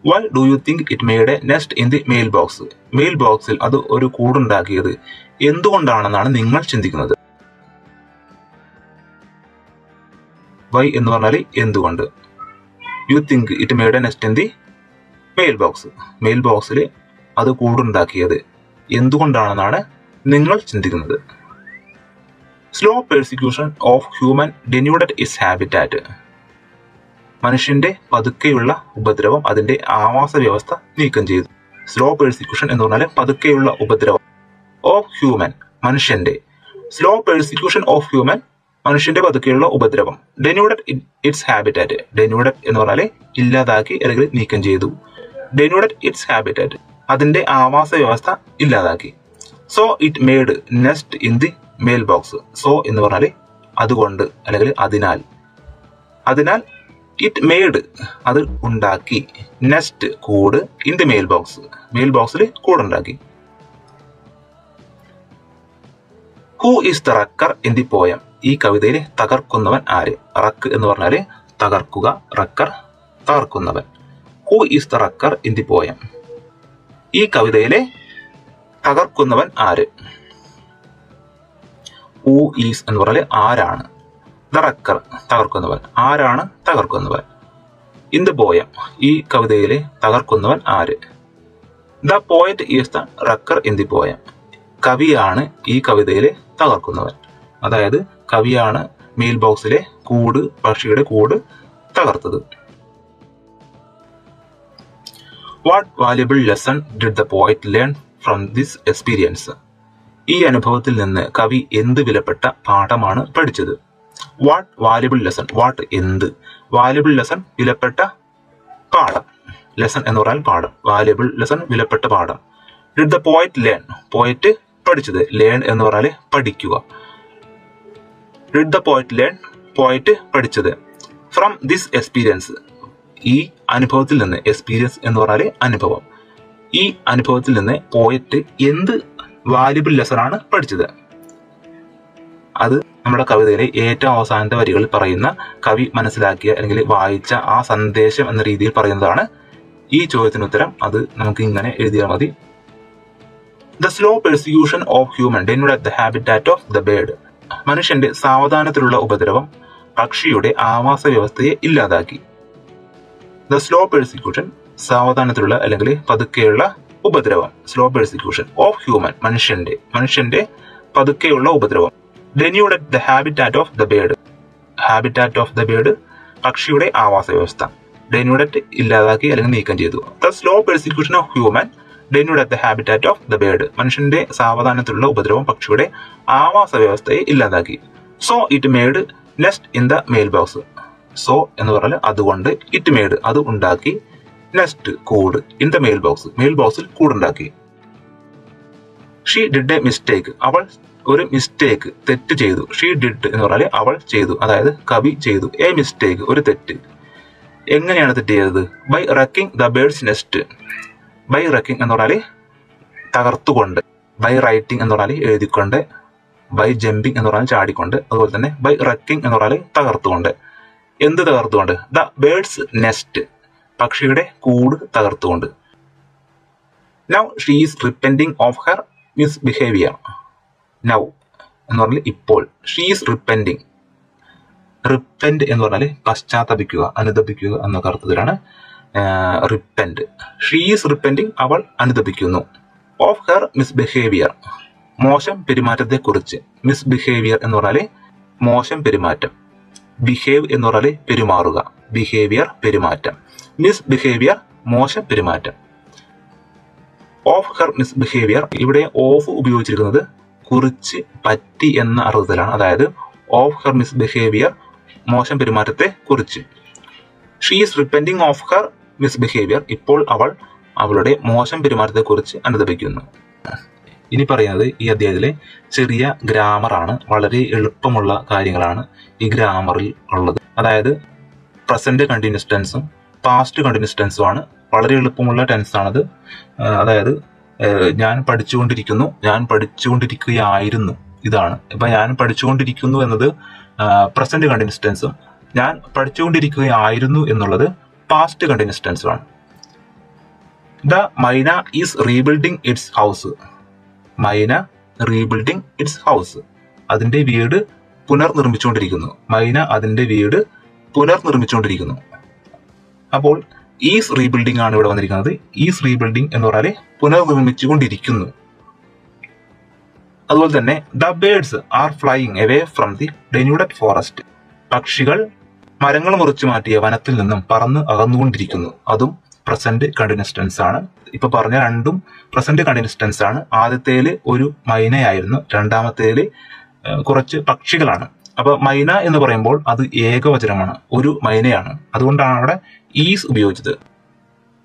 Why do you think it made a nest in the mail box? Mail ബോക്സിൽ അത് ഒരു കൂടുണ്ടാക്കിയത് എന്തുകൊണ്ടാണെന്നാണ് നിങ്ങൾ ചിന്തിക്കുന്നത്. വൈ എന്ന് പറഞ്ഞാൽ എന്തുകൊണ്ട്. You think it made a nest in the mail box, mail ബോക്സിൽ അത് കൂടുണ്ടാക്കിയത് എന്തുകൊണ്ടാണെന്നാണ് നിങ്ങൾ ചിന്തിക്കുന്നത്. Slow persecution of human denuded its habitat. മനുഷ്യന്റെ പതുക്കെയുള്ള ഉപദ്രവം അതിന്റെ ആവാസ വ്യവസ്ഥ നീക്കം ചെയ്തു. സ്ലോ പെർസിക്യൂഷൻ എന്ന് പറഞ്ഞാൽ പതുക്കെയുള്ള ഉപദ്രവം. ഓഫ് ഹ്യൂമൻ, മനുഷ്യന്റെ. സ്ലോ പെർസിക്യൂഷൻ ഓഫ് ഹ്യൂമൻ, മനുഷ്യന്റെ പതുക്കെയുള്ള ഉപദ്രവം. ഡെന്യൂഡഡ് ഇറ്റ്സ് ഹാബിറ്റാറ്റ്, ഡെന്യൂഡഡ് എന്ന് പറഞ്ഞാൽ ഇല്ലാതാക്കി അല്ലെങ്കിൽ നീക്കം ചെയ്തു. ഡെന്യൂഡഡ് ഇറ്റ്സ് ഹാബിറ്റാറ്റ്, അതിന്റെ ആവാസ വ്യവസ്ഥ ഇല്ലാതാക്കി. So it made nest in the mail box. So എന്ന് പറഞ്ഞാൽ അതുകൊണ്ട് അല്ലെങ്കിൽ അതിനാൽ. അതിനാൽ ഇറ്റ് മെയ്ഡ്, അത് ഉണ്ടാക്കി. നെസ്റ്റ്, കൂട്. In the mail box, mail ബോക്സിൽ കൂടുണ്ടാക്കി. Who is the wrecker in the poem? ഈ കവിതയിൽ തകർക്കുന്നവൻ ആര്? റക്ക് എന്ന് പറഞ്ഞാല് തകർക്കുക, റക്കർ തകർക്കുന്നവൻ. Who is the wrecker in the poem? ഈ കവിതയിലെ തകർക്കുന്നവൻ ആര്? ഹൂ ഈസ് എന്ന് പറഞ്ഞാൽ ആരാണ്. ദ റക്കർ, തകർക്കുന്നവൻ. ആരാണ് തകർക്കുന്നവൻ? ഇൻ ദ പോയം, ഈ കവിതയിലെ തകർക്കുന്നവൻ ആര്? The poet is the wrecker in the poem. കവിയാണ് ഈ കവിതയിലെ തകർക്കുന്നവൻ. അതായത് കവിയാണ് മെയിൽ ബോക്സിലെ കൂട്, പക്ഷിയുടെ കൂട് തകർത്തത്. What valuable lesson did the poet learn from this experience? ഈ അനുഭവത്തിൽ നിന്ന് കവി എന്ത് വിലപ്പെട്ട പാഠമാണ് പഠിച്ചത്? വാട്ട് വാല്യുബിൾ ലെസൺ, വാട്ട് എന്ത്, വാല്യുബിൾ ലെസൺ വിലപ്പെട്ട പാഠം. ലെസൺ എന്ന് പറഞ്ഞാൽ പാഠം, വാല്യുബിൾ ലെസൺ വിലപ്പെട്ട പാഠം. Did the poet learn, poet പഠിച്ചത്. ലേൺ എന്ന് പറഞ്ഞാൽ പഠിക്കുക. Did the poet learn, poet പഠിച്ചത്. ഫ്രം ദിസ് എക്സ്പീരിയൻസ്, ഈ അനുഭവത്തിൽ നിന്ന്. എക്സ്പീരിയൻസ് എന്ന് പറഞ്ഞാൽ അനുഭവം. ഈ അനുഭവത്തിൽ നിന്ന് പോയറ്റ് എന്ത് വാല്യുബിൾ ലെസൺ ആണ് പഠിച്ചത്? അത് നമ്മുടെ കവിതയിലെ ഏറ്റവും അവസാനത്തെ വരികളിൽ പറയുന്ന കവി മനസ്സിലാക്കിയ അല്ലെങ്കിൽ വായിച്ച ആ സന്ദേശം എന്ന രീതിയിൽ പറയുന്നതാണ് ഈ ചോദ്യത്തിന് ഉത്തരം. അത് നമുക്ക് ഇങ്ങനെ എഴുതിയാൽ മതി. The slow persecution of human denuded the habitat of the bird. മനുഷ്യന്റെ സാവധാനത്തിലുള്ള ഉപദ്രവം പക്ഷിയുടെ ആവാസ വ്യവസ്ഥയെ ഇല്ലാതാക്കി. ദ സ്ലോ പെർസിക്യൂഷൻ, സാവധാനത്തിലുള്ള അല്ലെങ്കിൽ പതുക്കെയുള്ള ഉപദ്രവം. സ്ലോ പെർസിക്യൂഷൻ ഓഫ് ഹ്യൂമൻ, മനുഷ്യന്റെ പതുക്കെയുള്ള ഉപദ്രവം. Denuded the habitat of the bird. Habitat of the bird, പക്ഷിയുടെ ആവാസ വ്യവസ്ഥ. ഡെന്യൂഡഡ് ഇല്ലാതാക്കി അല്ലെങ്കിൽ നീക്കം ചെയ്തു. The slow persecution of human denuded the habitat of the bird. മനുഷ്യന്റെ സാവധാനത്തിലുള്ള ഉപദ്രവം പക്ഷിയുടെ ആവാസ വ്യവസ്ഥയെ ഇല്ലാതാക്കി. So it made nest in the mail box. So എന്ന് പറഞ്ഞാൽ അതുകൊണ്ട്. ഇറ്റ് മെയ്ഡ്, അത് ഉണ്ടാക്കി. നെസ്റ്റ്, കൂട്. In the mail box, mail ബോക്സിൽ കൂടുണ്ടാക്കി. She did a mistake. അവൾ ഒരു മിസ്റ്റേക്ക്, തെറ്റ് ചെയ്തു. ഷീ ഡിഡ് എന്ന് പറഞ്ഞാൽ അവൾ ചെയ്തു, അതായത് കവി ചെയ്തു. എ മിസ്റ്റേക്ക്, ഒരു തെറ്റ്. എങ്ങനെയാണ് തെറ്റ് ചെയ്തത്? By wrecking the birds nest. By wrecking എന്ന് പറഞ്ഞാൽ തകർത്തുകൊണ്ട്. ബൈ റൈറ്റിംഗ് എന്ന് പറഞ്ഞാൽ എഴുതിക്കൊണ്ട്. ബൈ ജമ്പിങ് എന്ന് പറഞ്ഞാൽ ചാടിക്കൊണ്ട്. അതുപോലെ തന്നെ ബൈ റക്കിംഗ് എന്ന് പറഞ്ഞാൽ തകർത്തുകൊണ്ട്. എന്ത് തകർത്തുകൊണ്ട്? ദ ബേർഡ്സ് നെസ്റ്റ്, പക്ഷിയുടെ കൂട് തകർത്തുകൊണ്ട്. Now she is repenting of her misbehaviour. Now എന്ന് പറഞ്ഞാൽ ഇപ്പോൾ. She is റിപ്പന്റിംഗ്. റിപ്പന്റ് എന്ന് പറഞ്ഞാൽ പശ്ചാത്തപിക്കുക, അനുതപിക്കുക എന്നൊക്കെ അർത്ഥത്തിലാണ് റിപ്പന്റ്. ഷീ ഈസ് റിപ്പന്റിംഗ്, അവൾ അനുതപിക്കുന്നു. ഓഫ് ഹെർ മിസ്ബിഹേവിയർ, മോശം പെരുമാറ്റത്തെ കുറിച്ച്. മിസ്ബിഹേവിയർ എന്ന് പറഞ്ഞാൽ മോശം പെരുമാറ്റം. ബിഹേവ് എന്ന് പറഞ്ഞാൽ പെരുമാറുക. ബിഹേവിയർ, പെരുമാറ്റം. മിസ്ബിഹേവിയർ, മോശം പെരുമാറ്റം. ഓഫ് ഹെർ മിസ്ബിഹേവിയർ, ഇവിടെ ഓഫ് ഉപയോഗിച്ചിരിക്കുന്നത് കുറിച്ച്, പറ്റി എന്ന അർത്ഥത്തിലാണ്. അതായത് ഓഫ് ഹെർ മിസ്ബിഹേവിയർ, മോശം പെരുമാറ്റത്തെ കുറിച്ച്. She is repenting of her misbehaviour, ഇപ്പോൾ അവൾ അവളുടെ മോശം പെരുമാറ്റത്തെ കുറിച്ച് അനുതപിക്കുന്നു. ഇനി പറയുന്നത് ഈ അധ്യായത്തിലെ ചെറിയ ഗ്രാമറാണ്. വളരെ എളുപ്പമുള്ള കാര്യങ്ങളാണ് ഈ ഗ്രാമറിൽ ഉള്ളത്. അതായത് പ്രസന്റ് കണ്ടിന്യൂസ് ടെൻസും പാസ്റ്റ് കണ്ടിന്യൂസ് ടെൻസും ആണ്. വളരെ എളുപ്പമുള്ള ടെൻസ് ആണത്. അതായത് ഞാൻ പഠിച്ചുകൊണ്ടിരിക്കുന്നു, ഞാൻ പഠിച്ചുകൊണ്ടിരിക്കുകയായിരുന്നു, ഇതാണ്. ഇപ്പൊ ഞാൻ പഠിച്ചുകൊണ്ടിരിക്കുന്നു എന്നത് പ്രസന്റ് കണ്ടിന്യൂസ് ടെൻസും ഞാൻ പഠിച്ചുകൊണ്ടിരിക്കുകയായിരുന്നു എന്നുള്ളത് പാസ്റ്റ് കണ്ടിന്യൂസ് ടെൻസും ആണ്. ദ മൈന ഈസ് റീബിൽഡിംഗ് ഇറ്റ്സ് ഹൗസ്. മൈന റീബിൽഡിംഗ് ഇറ്റ്സ് ഹൗസ്, അതിന്റെ വീട് പുനർനിർമ്മിച്ചുകൊണ്ടിരിക്കുന്നു. മൈന അതിന്റെ വീട് പുനർനിർമ്മിച്ചുകൊണ്ടിരിക്കുന്നു. അപ്പോൾ ഈസ് റീബിൽഡിംഗ് ആണ് ഇവിടെ വന്നിരിക്കുന്നത്. ഈസ് റീബിൽഡിംഗ് എന്ന് പറഞ്ഞാൽ പുനർനിർമ്മിച്ചുകൊണ്ടിരിക്കുന്നു. അതുപോലെ തന്നെ the birds are flying away from the denuded forest. പക്ഷികൾ മരങ്ങൾ മുറിച്ചു മാറ്റിയ വനത്തിൽ നിന്നും പറന്ന് അകന്നുകൊണ്ടിരിക്കുന്നു. അതും പ്രസന്റ് കണ്ടിന്യൂസ് ടെൻസ് ആണ്. ഇപ്പൊ പറഞ്ഞ രണ്ടും പ്രസന്റ് കണ്ടിന്യൂസ് ടെൻസ് ആണ്. ആദ്യത്തേല് ഒരു മൈനയായിരുന്നു, രണ്ടാമത്തേല് കുറച്ച് പക്ഷികളാണ്. അപ്പൊ മൈന എന്ന് പറയുമ്പോൾ അത് ഏകവചനമാണ്, ഒരു മൈനയാണ്. അതുകൊണ്ടാണ് അവിടെ ഈസ് ഉപയോഗിച്ചത്.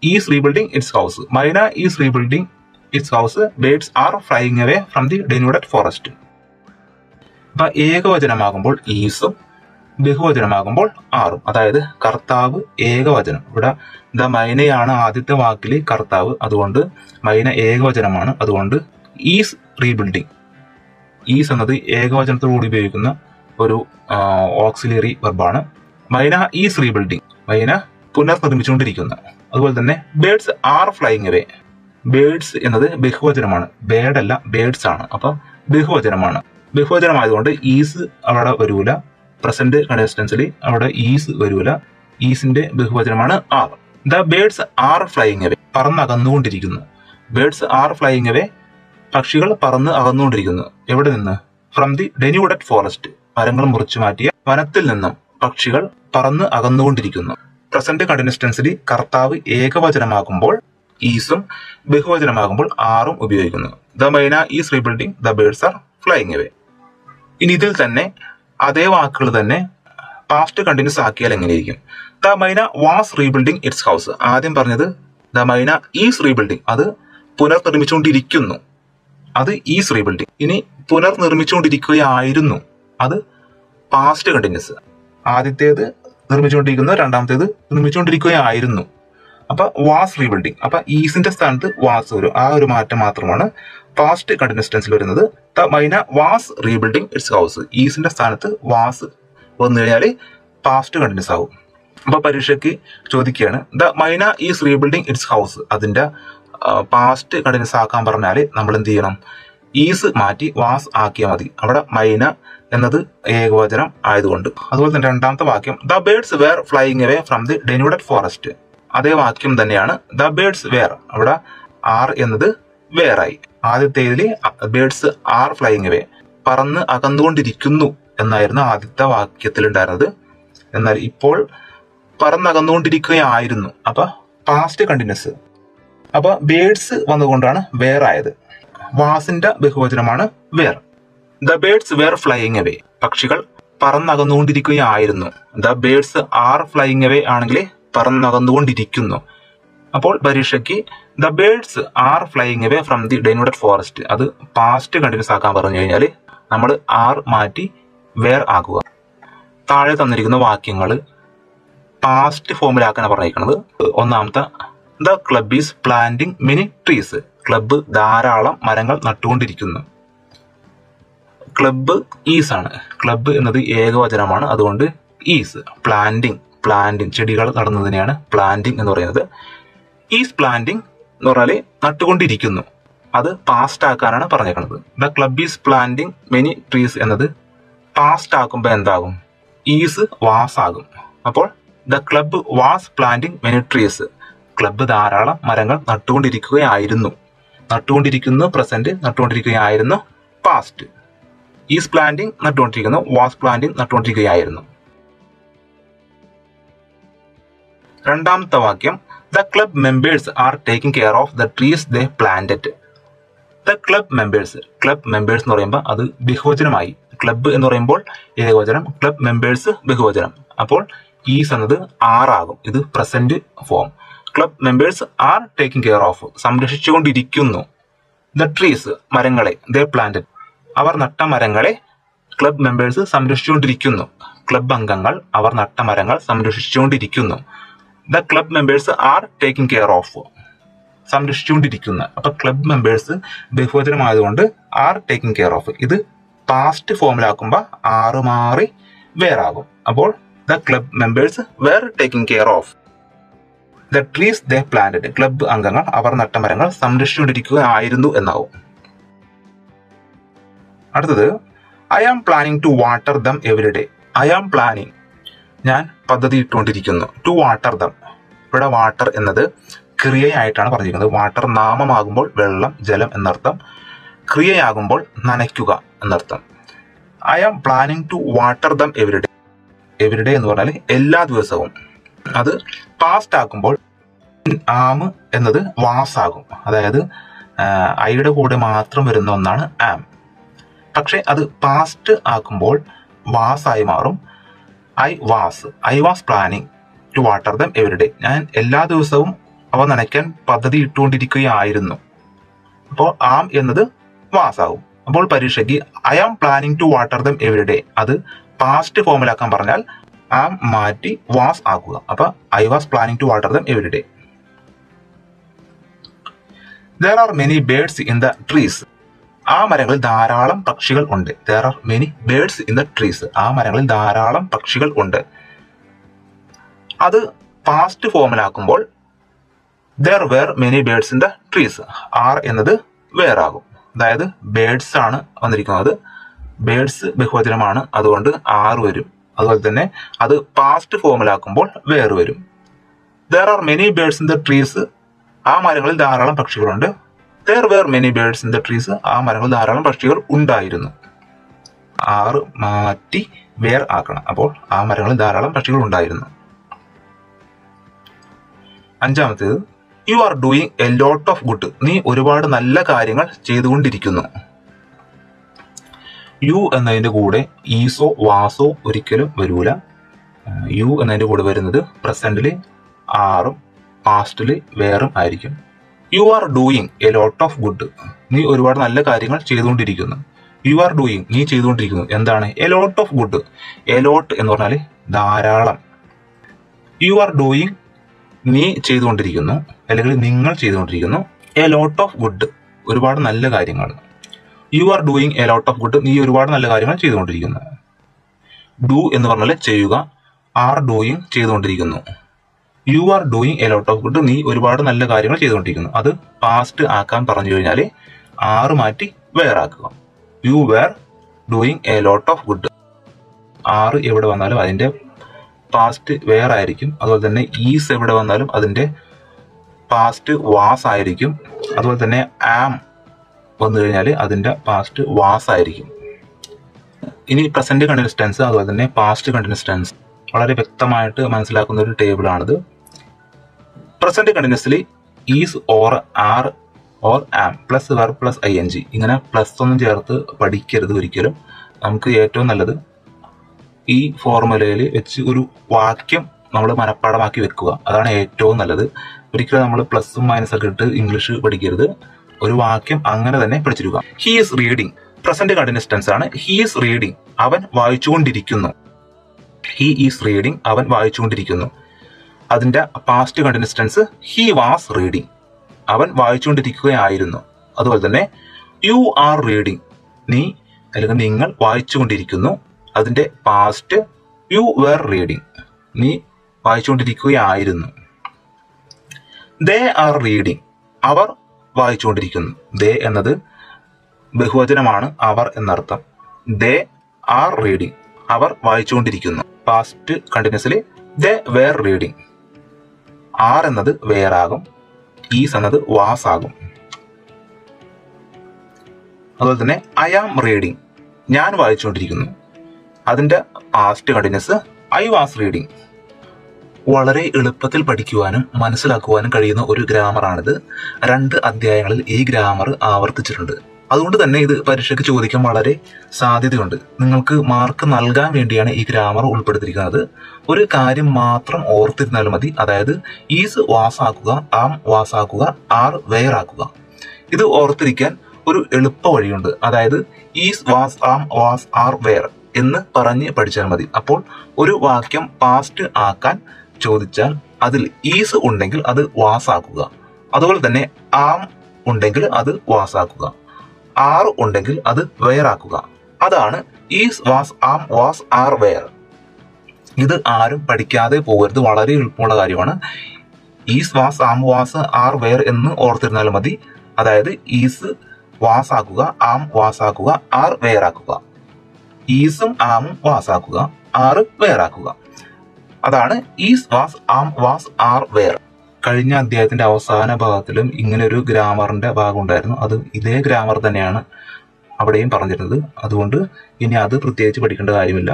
Is rebuilding its house. Myna is rebuilding its house. Birds are flying away from the denuded forest. അപ്പൊ ഏകവചനമാകുമ്പോൾ ഈസും ബഹുവചനമാകുമ്പോൾ ആറും. അതായത് കർത്താവ് ഏകവചനം. ഇവിടെ ദ മൈനയാണ് ആദ്യത്തെ വാക്കിൽ കർത്താവ്, അതുകൊണ്ട് മൈന ഏകവചനമാണ്. അതുകൊണ്ട് ഈസ് റീബിൽഡിംഗ്. ഈസ് എന്നത് ഏകവചനത്തോടുകൂടി ഉപയോഗിക്കുന്ന ഒരു ഓക്സിലറി വെർബാണ്. മൈന ഈസ് റീബിൽഡിംഗ്, മൈന പുനർനിർമ്മിച്ചുകൊണ്ടിരിക്കുന്ന. അതുപോലെ തന്നെ birds are flying away. Birds എന്നത് ബഹുവചനമാണ്, ബേർഡ് അല്ല ബേർഡ്സ് ആണ്. അപ്പൊ ബഹുവചനമാണ്. ബഹുവചനമായതുകൊണ്ട് ഈസ് അവിടെ വരൂല. പ്രസന്റ് കണ്ടിന്യൂസ് ടെൻസിൽ അവിടെ ഈസ് വരൂല. ഈസിന്റെ ബഹുവചനമാണ് are. The birds are flying away, പറന്ന് അകന്നുകൊണ്ടിരിക്കുന്നു. ബേർഡ്സ് ആർ ഫ്ലൈയിങ് അവേ, പക്ഷികൾ പറന്ന് അകന്നുകൊണ്ടിരിക്കുന്നു. എവിടെ നിന്ന്? ഫ്രം ദി ഡെന്യൂഡഡ് ഫോറസ്റ്റ്, മരങ്ങൾ മുറിച്ചു മാറ്റിയ വനത്തിൽ നിന്നും പക്ഷികൾ പറന്ന് അകന്നുകൊണ്ടിരിക്കുന്നു. പ്രസന്റ് കണ്ടിന്യൂസ് ടെൻസിൽ കർത്താവ് ഏകവചനമാകുമ്പോൾ ഈസും ബഹുവചനമാകുമ്പോൾ ആറും ഉപയോഗിക്കുന്നു. ദ മൈന is rebuilding, the birds are flying away. ഇനി ഇതിൽ തന്നെ അതേ വാക്കുകൾ തന്നെ പാസ്റ്റ് കണ്ടിന്യൂസ് ആക്കിയാൽ എങ്ങനെയിരിക്കും? ദ മൈന വാസ് റീബിൽഡിംഗ് ഇറ്റ്സ് ഹൗസ്. ആദ്യം പറഞ്ഞത് ദ മൈന ഈസ് റീബിൽഡിംഗ്, അത് പുനർനിർമ്മിച്ചുകൊണ്ടിരിക്കുന്നു, അത് ഈസ് റീബിൽഡിംഗ്. ഇനി പുനർനിർമ്മിച്ചുകൊണ്ടിരിക്കുകയായിരുന്നു, അത് പാസ്റ്റ് കണ്ടിന്യൂസ്. ആദ്യത്തേത് നിർമ്മിച്ചുകൊണ്ടിരിക്കുന്നു, രണ്ടാമത്തേത് നിർമ്മിച്ചുകൊണ്ടിരിക്കുകയായിരുന്നു. അപ്പൊ വാസ് റീബിൽഡിംഗ്, അപ്പൊ ഈസിന്റെ സ്ഥാനത്ത് വാസ് വരും. ആ ഒരു മാറ്റം മാത്രമാണ് പാസ്റ്റ് കണ്ടിന്യൂസ് ടെൻസിൽ വരുന്നത്. ദ മൈന വാസ് റീബിൽഡിംഗ് ഇറ്റ്സ് ഹൗസ്. ഈസിന്റെ സ്ഥാനത്ത് വാസ് വന്നു കഴിഞ്ഞാൽ പാസ്റ്റ് കണ്ടിന്യൂസ് ആവും. അപ്പൊ പരീക്ഷയ്ക്ക് ചോദിക്കുകയാണ് ദ മൈന ഈസ് റീബിൽഡിംഗ് ഇറ്റ്സ് ഹൗസ്. അതിന്റെ പാസ്റ്റ് കണ്ടിന്യൂസ് ആക്കാൻ പറഞ്ഞാൽ നമ്മൾ എന്ത് ചെയ്യണം? ഈസ് മാറ്റി വാസ് ആക്കിയാൽ മതി. അവിടെ മൈന എന്നത് ഏകവചനം ആയതുകൊണ്ട്. അതുപോലെ തന്നെ രണ്ടാമത്തെ വാക്യം the birds were flying away from the denuded forest. അതേ വാക്യം തന്നെയാണ്. ദ ബേർഡ്സ് വേർ, അവിടെ ആർ എന്നത് വേറായി. ആദ്യത്തേതിൽ ബേർഡ്സ് ആർ ഫ്ലൈയിങ് അവേ, പറന്ന് അകന്നുകൊണ്ടിരിക്കുന്നു എന്നായിരുന്നു ആദ്യത്തെ വാക്യത്തിൽ ഉണ്ടായിരുന്നത്. എന്നാൽ ഇപ്പോൾ പറന്നകന്നുകൊണ്ടിരിക്കുകയായിരുന്നു. അപ്പൊ പാസ്റ്റ് കണ്ടിന്യൂസ്. അപ്പൊ ബേർഡ്സ് വന്നുകൊണ്ടാണ് വേർ ആയത്. വാസിന്റെ ബഹുവചനമാണ് were. The birds were flying away, പക്ഷികൾ പറന്നകന്നുകൊണ്ടിരിക്കുകയായിരുന്നു. The birds are flying away ആണെങ്കിൽ പറന്നകന്നുകൊണ്ടിരിക്കുന്നു. അപ്പോൾ പരീക്ഷയ്ക്ക് the birds are flying away from the denuded forest, അത് പാസ്റ്റ് കണ്ടിന്യൂസ് ആക്കാൻ പറഞ്ഞു കഴിഞ്ഞാൽ നമ്മൾ ആർ മാറ്റി വേർ ആക്കുക. താഴെ തന്നിരിക്കുന്ന വാക്യങ്ങൾ പാസ്റ്റ് ഫോമിലാക്കാനാണ് പറഞ്ഞിരിക്കുന്നത്. ഒന്നാമത്തെ the club is planting many trees. Club ധാരാളം മരങ്ങൾ നട്ടുകൊണ്ടിരിക്കുന്നു. ക്ലബ്ബ് ഈസ് ആണ്. ക്ലബ്ബ് എന്നത് ഏകവചനമാണ്, അതുകൊണ്ട് ഈസ്. പ്ലാന്റിംഗ്, പ്ലാന്റിംഗ് ചെടികൾ നടുന്നതിനെയാണ് പ്ലാന്റിംഗ് എന്ന് പറയുന്നത്. ഈസ് പ്ലാന്റിംഗ് എന്ന് പറഞ്ഞാൽ നട്ടുകൊണ്ടിരിക്കുന്നു, അത് പാസ്റ്റ് ആക്കാനാണ് പറഞ്ഞേക്കുന്നത്. The club is planting many trees എന്നത് പാസ്റ്റ് ആക്കുമ്പോൾ എന്താകും? ഈസ് വാസ് ആകും. അപ്പോൾ the club was planting many trees. Club ധാരാളം മരങ്ങൾ നട്ടുകൊണ്ടിരിക്കുകയായിരുന്നു. നട്ടുകൊണ്ടിരിക്കുന്നു പ്രസന്റ്, നട്ടുകൊണ്ടിരിക്കുകയായിരുന്നു പാസ്റ്റ്. ഈസ് പ്ലാന്റിംഗ് നട്ടുകൊണ്ടിരിക്കുന്നു, വാസ് പ്ലാന്റിംഗ് നട്ടുകൊണ്ടിരിക്കുകയായിരുന്നു. രണ്ടാമത്തെ വാക്യം the club members are taking care of the trees they planted. The club members, club members എന്ന് പറയുമ്പോൾ അത് ബഹുവചനമായി. ക്ലബ്ബ് എന്ന് പറയുമ്പോൾ ഏകവചനം, ക്ലബ് മെമ്പേഴ്സ് ബഹുവചനം. അപ്പോൾ ഈസ് എന്നത് ആറാകും. ഇത് present form. Club members are taking care of, സംരക്ഷിച്ചുകൊണ്ടിരിക്കുന്നു. ദ ട്രീസ് മരങ്ങളെ ദേ പ്ലാന്റഡ് അവർ നട്ട മരങ്ങളെ ക്ലബ് മെമ്പേഴ്സ് സംരക്ഷിച്ചുകൊണ്ടിരിക്കുന്നു. ക്ലബ് അംഗങ്ങൾ അവർ നട്ട മരങ്ങൾ സംരക്ഷിച്ചുകൊണ്ടിരിക്കുന്നു. The club members are taking care of സംരക്ഷിച്ചുകൊണ്ടിരിക്കുന്ന. അപ്പൊ ക്ലബ് മെമ്പേഴ്സ് ബഹുവചനമായതുകൊണ്ട് ആർ ടേക്കിംഗ് കെയർ ഓഫ്. ഇത് പാസ്റ്റ് ഫോമിലാക്കുമ്പോൾ ആറ് മാറി വേറാകും. അപ്പോൾ the club members were taking care of the trees they planted. Club അംഗങ്ങൾ അവർ നട്ട മരങ്ങൾ സംരക്ഷിച്ചുകൊണ്ടിരിക്കുകയായിരുന്നു എന്നാവും. അടുത്തത് I am planning to water them every day. I am planning ഞാൻ പദ്ധതി ഇട്ടുകൊണ്ടിരിക്കുന്നു. ടു വാട്ടർ ദം, ഇവിടെ വാട്ടർ എന്നത് ക്രിയയായിട്ടാണ് പറഞ്ഞിരിക്കുന്നത്. വാട്ടർ നാമമാകുമ്പോൾ വെള്ളം, ജലം എന്നർത്ഥം. ക്രിയയാകുമ്പോൾ നനയ്ക്കുക എന്നർത്ഥം. I am planning to water them every day. Every day എന്ന് പറഞ്ഞാൽ എല്ലാ ദിവസവും. അത് പാസ്റ്റ് ആക്കുമ്പോൾ ആം എന്നത് വാസാകും. അതായത് ഐയുടെ കൂടെ മാത്രം വരുന്ന ഒന്നാണ് ആം. പക്ഷെ അത് പാസ്റ്റ് ആക്കുമ്പോൾ വാസായി മാറും. I was planning to water them every day. ഞാൻ എല്ലാ ദിവസവും അവ നനയ്ക്കാൻ പദ്ധതി ഇട്ടുകൊണ്ടിരിക്കുകയായിരുന്നു. അപ്പോൾ ആം എന്നത് വാസാകും. അപ്പോൾ പരീക്ഷയ്ക്ക് I am planning to water them every day അത് പാസ്റ്റ് ഫോമിലാക്കാൻ പറഞ്ഞാൽ ആം മാറ്റി വാസ് ആക്കുക. അപ്പൊ I was planning to water them every day. There are many birds in the trees. ആ മരങ്ങളിൽ ധാരാളം പക്ഷികൾ ഉണ്ട്. There are many birds in the trees. ആ മരങ്ങളിൽ ധാരാളം പക്ഷികൾ ഉണ്ട്. അത് പാസ്റ്റ് ഫോമിലാക്കുമ്പോൾ there were many birds in the trees. Are എന്നത് വേറാകും. അതായത് ബേഡ്സ് ആണ് വന്നിരിക്കുന്നത്. ബേഡ്സ് ബഹുവചനമാണ്, അതുകൊണ്ട് ആറ് വരും. അതുപോലെ തന്നെ അത് പാസ്റ്റ് ഫോമിലാക്കുമ്പോൾ വേറെ വരും. There are many birds in the trees. ആ മരങ്ങളിൽ ധാരാളം പക്ഷികളുണ്ട്. There were many birds in the trees. ആ മരങ്ങളിൽ ധാരാളം പക്ഷികൾ ഉണ്ടായിരുന്നു. ആറ് മാറ്റി വേർ ആക്കണം. അപ്പോൾ ആ മരങ്ങളിൽ ധാരാളം പക്ഷികൾ ഉണ്ടായിരുന്നു. അഞ്ചാമത്തേത് you are doing a lot of good. നീ ഒരുപാട് നല്ല കാര്യങ്ങൾ ചെയ്തുകൊണ്ടിരിക്കുന്നു. യു എന്നതിന്റെ കൂടെ ഈസോ വാസോ ഒരിക്കലും വരൂല. യു എന്നതിന്റെ കൂടെ വരുന്നത് പ്രസന്റില് ആറും പാസ്റ്റില് വേറും ആയിരിക്കും. U are doing a lot of good. നീ ഒരുപാട് നല്ല കാര്യങ്ങൾ ചെയ്തുകൊണ്ടിരിക്കുന്നു. യു ആർ ഡൂയിങ് നീ ചെയ്തുകൊണ്ടിരിക്കുന്നു. എന്താണ് A lot of good? A lot എന്ന് പറഞ്ഞാൽ ധാരാളം. യു ആർ ഡൂയിങ് നീ ചെയ്തുകൊണ്ടിരിക്കുന്നു, അല്ലെങ്കിൽ നിങ്ങൾ ചെയ്തുകൊണ്ടിരിക്കുന്നു. എ ലോട്ട് ഓഫ് ഗുഡ് ഒരുപാട് നല്ല കാര്യങ്ങൾ. U are doing a lot of good നീ ഒരുപാട് നല്ല കാര്യങ്ങൾ ചെയ്തുകൊണ്ടിരിക്കുന്നു. ഡു എന്ന് പറഞ്ഞാൽ ചെയ്യുക. ആർ ഡൂയിങ് ചെയ്തുകൊണ്ടിരിക്കുന്നു. U are doing a lot of good നീ ഒരുപാട് നല്ല കാര്യങ്ങൾ ചെയ്തുകൊണ്ടിരിക്കുന്നു. അത് പാസ്റ്റ് ആക്കാൻ പറഞ്ഞു കഴിഞ്ഞാൽ ആറ് മാറ്റി വേറാക്കുക. You were doing a lot of good. Are എവിടെ വന്നാലും അതിന്റെ പാസ്റ്റ് വേർ ആയിരിക്കും. അതുപോലെ തന്നെ ഈസ് എവിടെ വന്നാലും അതിന്റെ പാസ്റ്റ് വാസ് ആയിരിക്കും. അതുപോലെ തന്നെ ആം വന്നു കഴിഞ്ഞാൽ അതിന്റെ പാസ്റ്റ് വാസ് ആയിരിക്കും. ഇനി പ്രസന്റ് കണ്ടിന്യൂസ് ടെൻസ് അതുപോലെ തന്നെ പാസ്റ്റ് കണ്ടിന്യൂസ് ടെൻസ് വളരെ വ്യക്തമായിട്ട് മനസ്സിലാക്കുന്ന ഒരു ടേബിളാണിത്. പ്രസന്റ് കണ്ടിന്യൂസിൽ is or are or am plus verb plus ING ഇങ്ങനെ പ്ലസ് ഒന്നും ചേർത്ത് പഠിക്കരുത് ഒരിക്കലും. നമുക്ക് ഏറ്റവും നല്ലത് ഈ ഫോർമുലയിൽ വെച്ച് ഒരു വാക്യം നമ്മൾ മനഃപ്പാടമാക്കി വെക്കുക. അതാണ് ഏറ്റവും നല്ലത്. ഒരിക്കലും നമ്മൾ പ്ലസും മൈനസ് ഒക്കെ ഇട്ട് ഇംഗ്ലീഷ് പഠിക്കരുത്. ഒരു വാക്യം അങ്ങനെ തന്നെ പഠിച്ചിരിക്കുക. He is reading present continuous tense ആണ്. ഹി ഈസ് റീഡിങ് അവൻ വായിച്ചുകൊണ്ടിരിക്കുന്നു. ഹി ഈസ് റീഡിങ് അവൻ വായിച്ചുകൊണ്ടിരിക്കുന്നു. അതിന്റെ past continuous tense he was reading അവൻ വായിച്ചുകൊണ്ടിരിക്കുകയായിരുന്നു. അതുപോലെ തന്നെ യു ആർ റീഡിങ് നീ അല്ലെങ്കിൽ നിങ്ങൾ വായിച്ചുകൊണ്ടിരിക്കുന്നു. അതിന്റെ പാസ്റ്റ് യു വേർ റീഡിങ് നീ വായിച്ചുകൊണ്ടിരിക്കുകയായിരുന്നു. ദേ ആർ റീഡിങ് അവർ വായിച്ചുകൊണ്ടിരിക്കുന്നു. ദേ എന്നത് ബഹുവചനമാണ്, അവർ എന്നർത്ഥം. ദേ ആർ റീഡിങ് അവർ വായിച്ചുകൊണ്ടിരിക്കുന്നു. പാസ്റ്റ് കണ്ടിന്യൂസിൽ ദേ വേർ റീഡിങ്. ആർ എന്നത് വേറാകും. ഈസ് എന്നത് വാസ് ആകും. അതുപോലെ തന്നെ ഐ ആം റീഡിങ് ഞാൻ വായിച്ചുകൊണ്ടിരിക്കുന്നു. അതിന്റെ past continuous I was reading. വളരെ എളുപ്പത്തിൽ പഠിക്കുവാനും മനസ്സിലാക്കുവാനും കഴിയുന്ന ഒരു ഗ്രാമറാണിത്. 2 അധ്യായങ്ങളിൽ ഈ ഗ്രാമർ ആവർത്തിച്ചിട്ടുണ്ട്. അതുകൊണ്ട് തന്നെ ഇത് പരീക്ഷയ്ക്ക് ചോദിക്കാൻ വളരെ സാധ്യതയുണ്ട്. നിങ്ങൾക്ക് മാർക്ക് നൽകാൻ വേണ്ടിയാണ് ഈ ഗ്രാമർ ഉൾപ്പെടുത്തിയിരിക്കുന്നത്. ഒരു കാര്യം മാത്രം ഓർത്തിരുന്നാലും മതി. അതായത് ഈസ് വാസാക്കുക, ആം വാസാക്കുക, ആർ വെയർ ആക്കുക. ഇത് ഓർത്തിരിക്കാൻ ഒരു എളുപ്പ വഴിയുണ്ട്. അതായത് is, was, am, was, are, were എന്ന് പറഞ്ഞ് പഠിച്ചാൽ മതി. അപ്പോൾ ഒരു വാക്യം പാസ്റ്റ് ആക്കാൻ ചോദിച്ചാൽ അതിൽ ഈസ് ഉണ്ടെങ്കിൽ അത് വാസ് ആക്കുക. അതുപോലെ തന്നെ ആം ഉണ്ടെങ്കിൽ അത് വാസ് ആക്കുക. ആർ ഉണ്ടെങ്കിൽ അത് വേർ ആക്കുക. അതാണ് is, was, am, was, are, were. ഇത് ആരും പഠിക്കാതെ പോകരുത്. വളരെ എളുപ്പമുള്ള കാര്യമാണ്. Is, was, am, was, are, were എന്ന് ഓർത്തിരുന്നാൽ മതി. അതായത് ഈസ് വാസ് ആക്കുക, ആം വാസ് ആക്കുക, ആർ വേർ ആക്കുക. ഈസും ആമും വാസ് ആക്കുക, ആറ് വേർ ആക്കുക. അതാണ് is, was, am, was, are, were. കഴിഞ്ഞ അധ്യായത്തിന്റെ അവസാന ഭാഗത്തിലും ഇങ്ങനെ ഒരു ഗ്രാമറിന്റെ ഭാഗം ഉണ്ടായിരുന്നു. അത് ഇതേ ഗ്രാമർ തന്നെയാണ് അവിടെയും പറഞ്ഞിരുന്നത്. അതുകൊണ്ട് ഇനി അത് പ്രത്യേകിച്ച് പഠിക്കേണ്ട കാര്യമില്ല.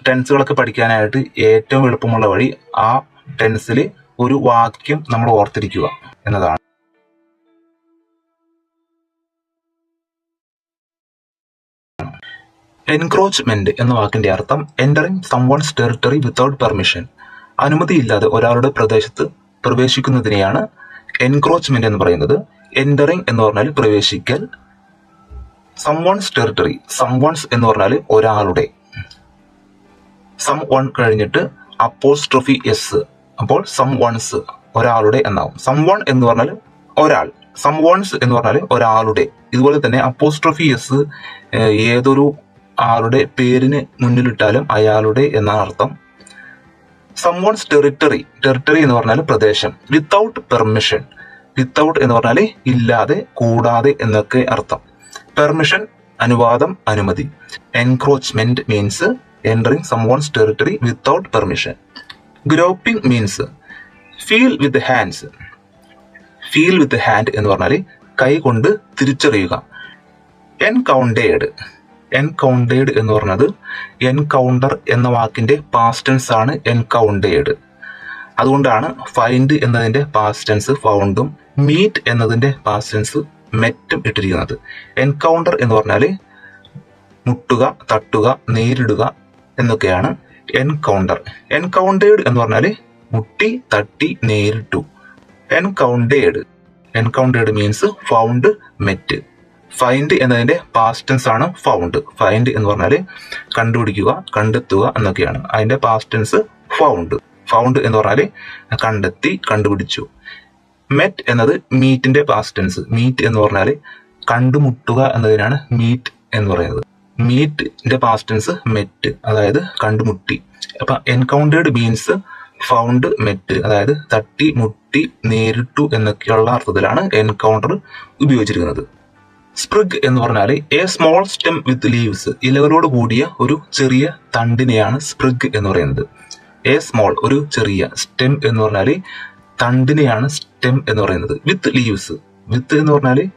ടെൻസുകളൊക്കെ പഠിക്കാനായിട്ട് ഏറ്റവും എളുപ്പമുള്ള വഴി ആ ടെൻസിൽ ഒരു വാക്യം നമ്മൾ ഓർത്തിരിക്കുക എന്നതാണ്. എൻക്രോച്ച്മെന്റ് എന്ന വാക്കിന്റെ അർത്ഥം entering someone's territory without permission. അനുമതിയില്ലാതെ ഒരാളുടെ പ്രദേശത്ത് പ്രവേശിക്കുന്നതിനെയാണ് എൻക്രോച്ച്മെന്റ് എന്ന് പറയുന്നത്. എന്ററിംഗ് എന്ന് പറഞ്ഞാൽ പ്രവേശിക്കൽ. സംവൺസ് ടെറിട്ടറി, സംവൺസ് എന്ന് പറഞ്ഞാൽ ഒരാളുടെ. സം വൺ കഴിഞ്ഞിട്ട് അപ്പോസ്ട്രോഫി എസ്, അപ്പോൾ സം വൺസ് ഒരാളുടെ എന്നാവും. സം വൺ എന്ന് പറഞ്ഞാൽ ഒരാൾ, സം വൺസ് എന്ന് പറഞ്ഞാൽ ഒരാളുടെ. ഇതുപോലെ തന്നെ അപ്പോസ്ട്രോഫി എസ് ഏതൊരു ആളുടെ പേരിന് മുന്നിലിട്ടാലും അയാളുടെ എന്നാണ് അർത്ഥം. സംവൺസ് ടെറിട്ടറി, ടെറിട്ടറി എന്ന് പറഞ്ഞാൽ പ്രദേശം. വിത്തൗട്ട് പെർമിഷൻ, വിത്തൗട്ട് എന്ന് പറഞ്ഞാൽ ഇല്ലാതെ, കൂടാതെ എന്നൊക്കെ അർത്ഥം. പെർമിഷൻ അനുവാദം, അനുമതി. Encroachment means entering someone's territory without permission. Groping means feel with the hands. Feel with the hand എന്ന് പറഞ്ഞാൽ കൈ കൊണ്ട് തിരിച്ചറിയുക. എൻകൗണ്ടേഡ്, എൻകൗണ്ടേഡ് എന്ന് പറഞ്ഞത് എൻകൗണ്ടർ എന്ന വാക്കിന്റെ പാസ്റ്റ് ടെൻസ് ആണ് എൻകൗണ്ടേഡ്. അതുകൊണ്ടാണ് ഫൈൻഡ് എന്നതിന്റെ പാസ്റ്റ് ടെൻസ് ഫൗണ്ടും മീറ്റ് എന്നതിന്റെ പാസ്റ്റ് ടെൻസ് മെറ്റും ഇട്ടിരിക്കുന്നത്. എൻകൗണ്ടർ എന്ന് പറഞ്ഞാൽ മുട്ടുക, തട്ടുക, നേരിടുക എന്നൊക്കെയാണ് എൻകൗണ്ടർ. എൻകൗണ്ടേഡ് എന്ന് പറഞ്ഞാൽ മുട്ടി, തട്ടി, നേരിട്ടു. Encountered, encountered means found, met. Find എന്നതിന്റെ പാസ്റ്റ് ടെൻസ് ആണ് ഫൗണ്ട്. ഫൈൻഡ് എന്ന് പറഞ്ഞാൽ കണ്ടുപിടിക്കുക, കണ്ടെത്തുക എന്നൊക്കെയാണ്. അതിന്റെ പാസ്റ്റ് ടെൻസ് ഫൗണ്ട്. ഫൗണ്ട് എന്ന് പറഞ്ഞാൽ കണ്ടെത്തി, കണ്ടുപിടിച്ചു. മെറ്റ് എന്നത് മീറ്റിന്റെ പാസ്റ്റ് ടെൻസ്. മീറ്റ് എന്ന് പറഞ്ഞാൽ കണ്ടുമുട്ടുക എന്നതിനാണ് മീറ്റ് എന്ന് പറയുന്നത്. മീറ്റിന്റെ പാസ്റ്റ് ടെൻസ് മെറ്റ്, അതായത് കണ്ടുമുട്ടി. അപ്പൊ എൻകൗണ്ടേർഡ് മീൻസ് ഫൗണ്ട്, മെറ്റ്, അതായത് തട്ടി, മുട്ടി, നേരിട്ടു എന്നൊക്കെയുള്ള അർത്ഥത്തിലാണ് എൻകൗണ്ടർ ഉപയോഗിച്ചിരിക്കുന്നത്. സ്പ്രിഗ് എന്ന് പറഞ്ഞാൽ a small stem with leaves, ഇലകളോട് കൂടിയ ഒരു ചെറിയ തണ്ടിനെയാണ് സ്പ്രിഗ് എന്ന് പറയുന്നത്. എ സ്മോൾ ഒരു ചെറിയ, സ്റ്റെം എന്ന് പറഞ്ഞാൽ തണ്ടിനെയാണ് സ്റ്റെം എന്ന് പറയുന്നത്. വിത്ത് ലീവ്സ്, വിത്ത് എന്ന് പറഞ്ഞാൽ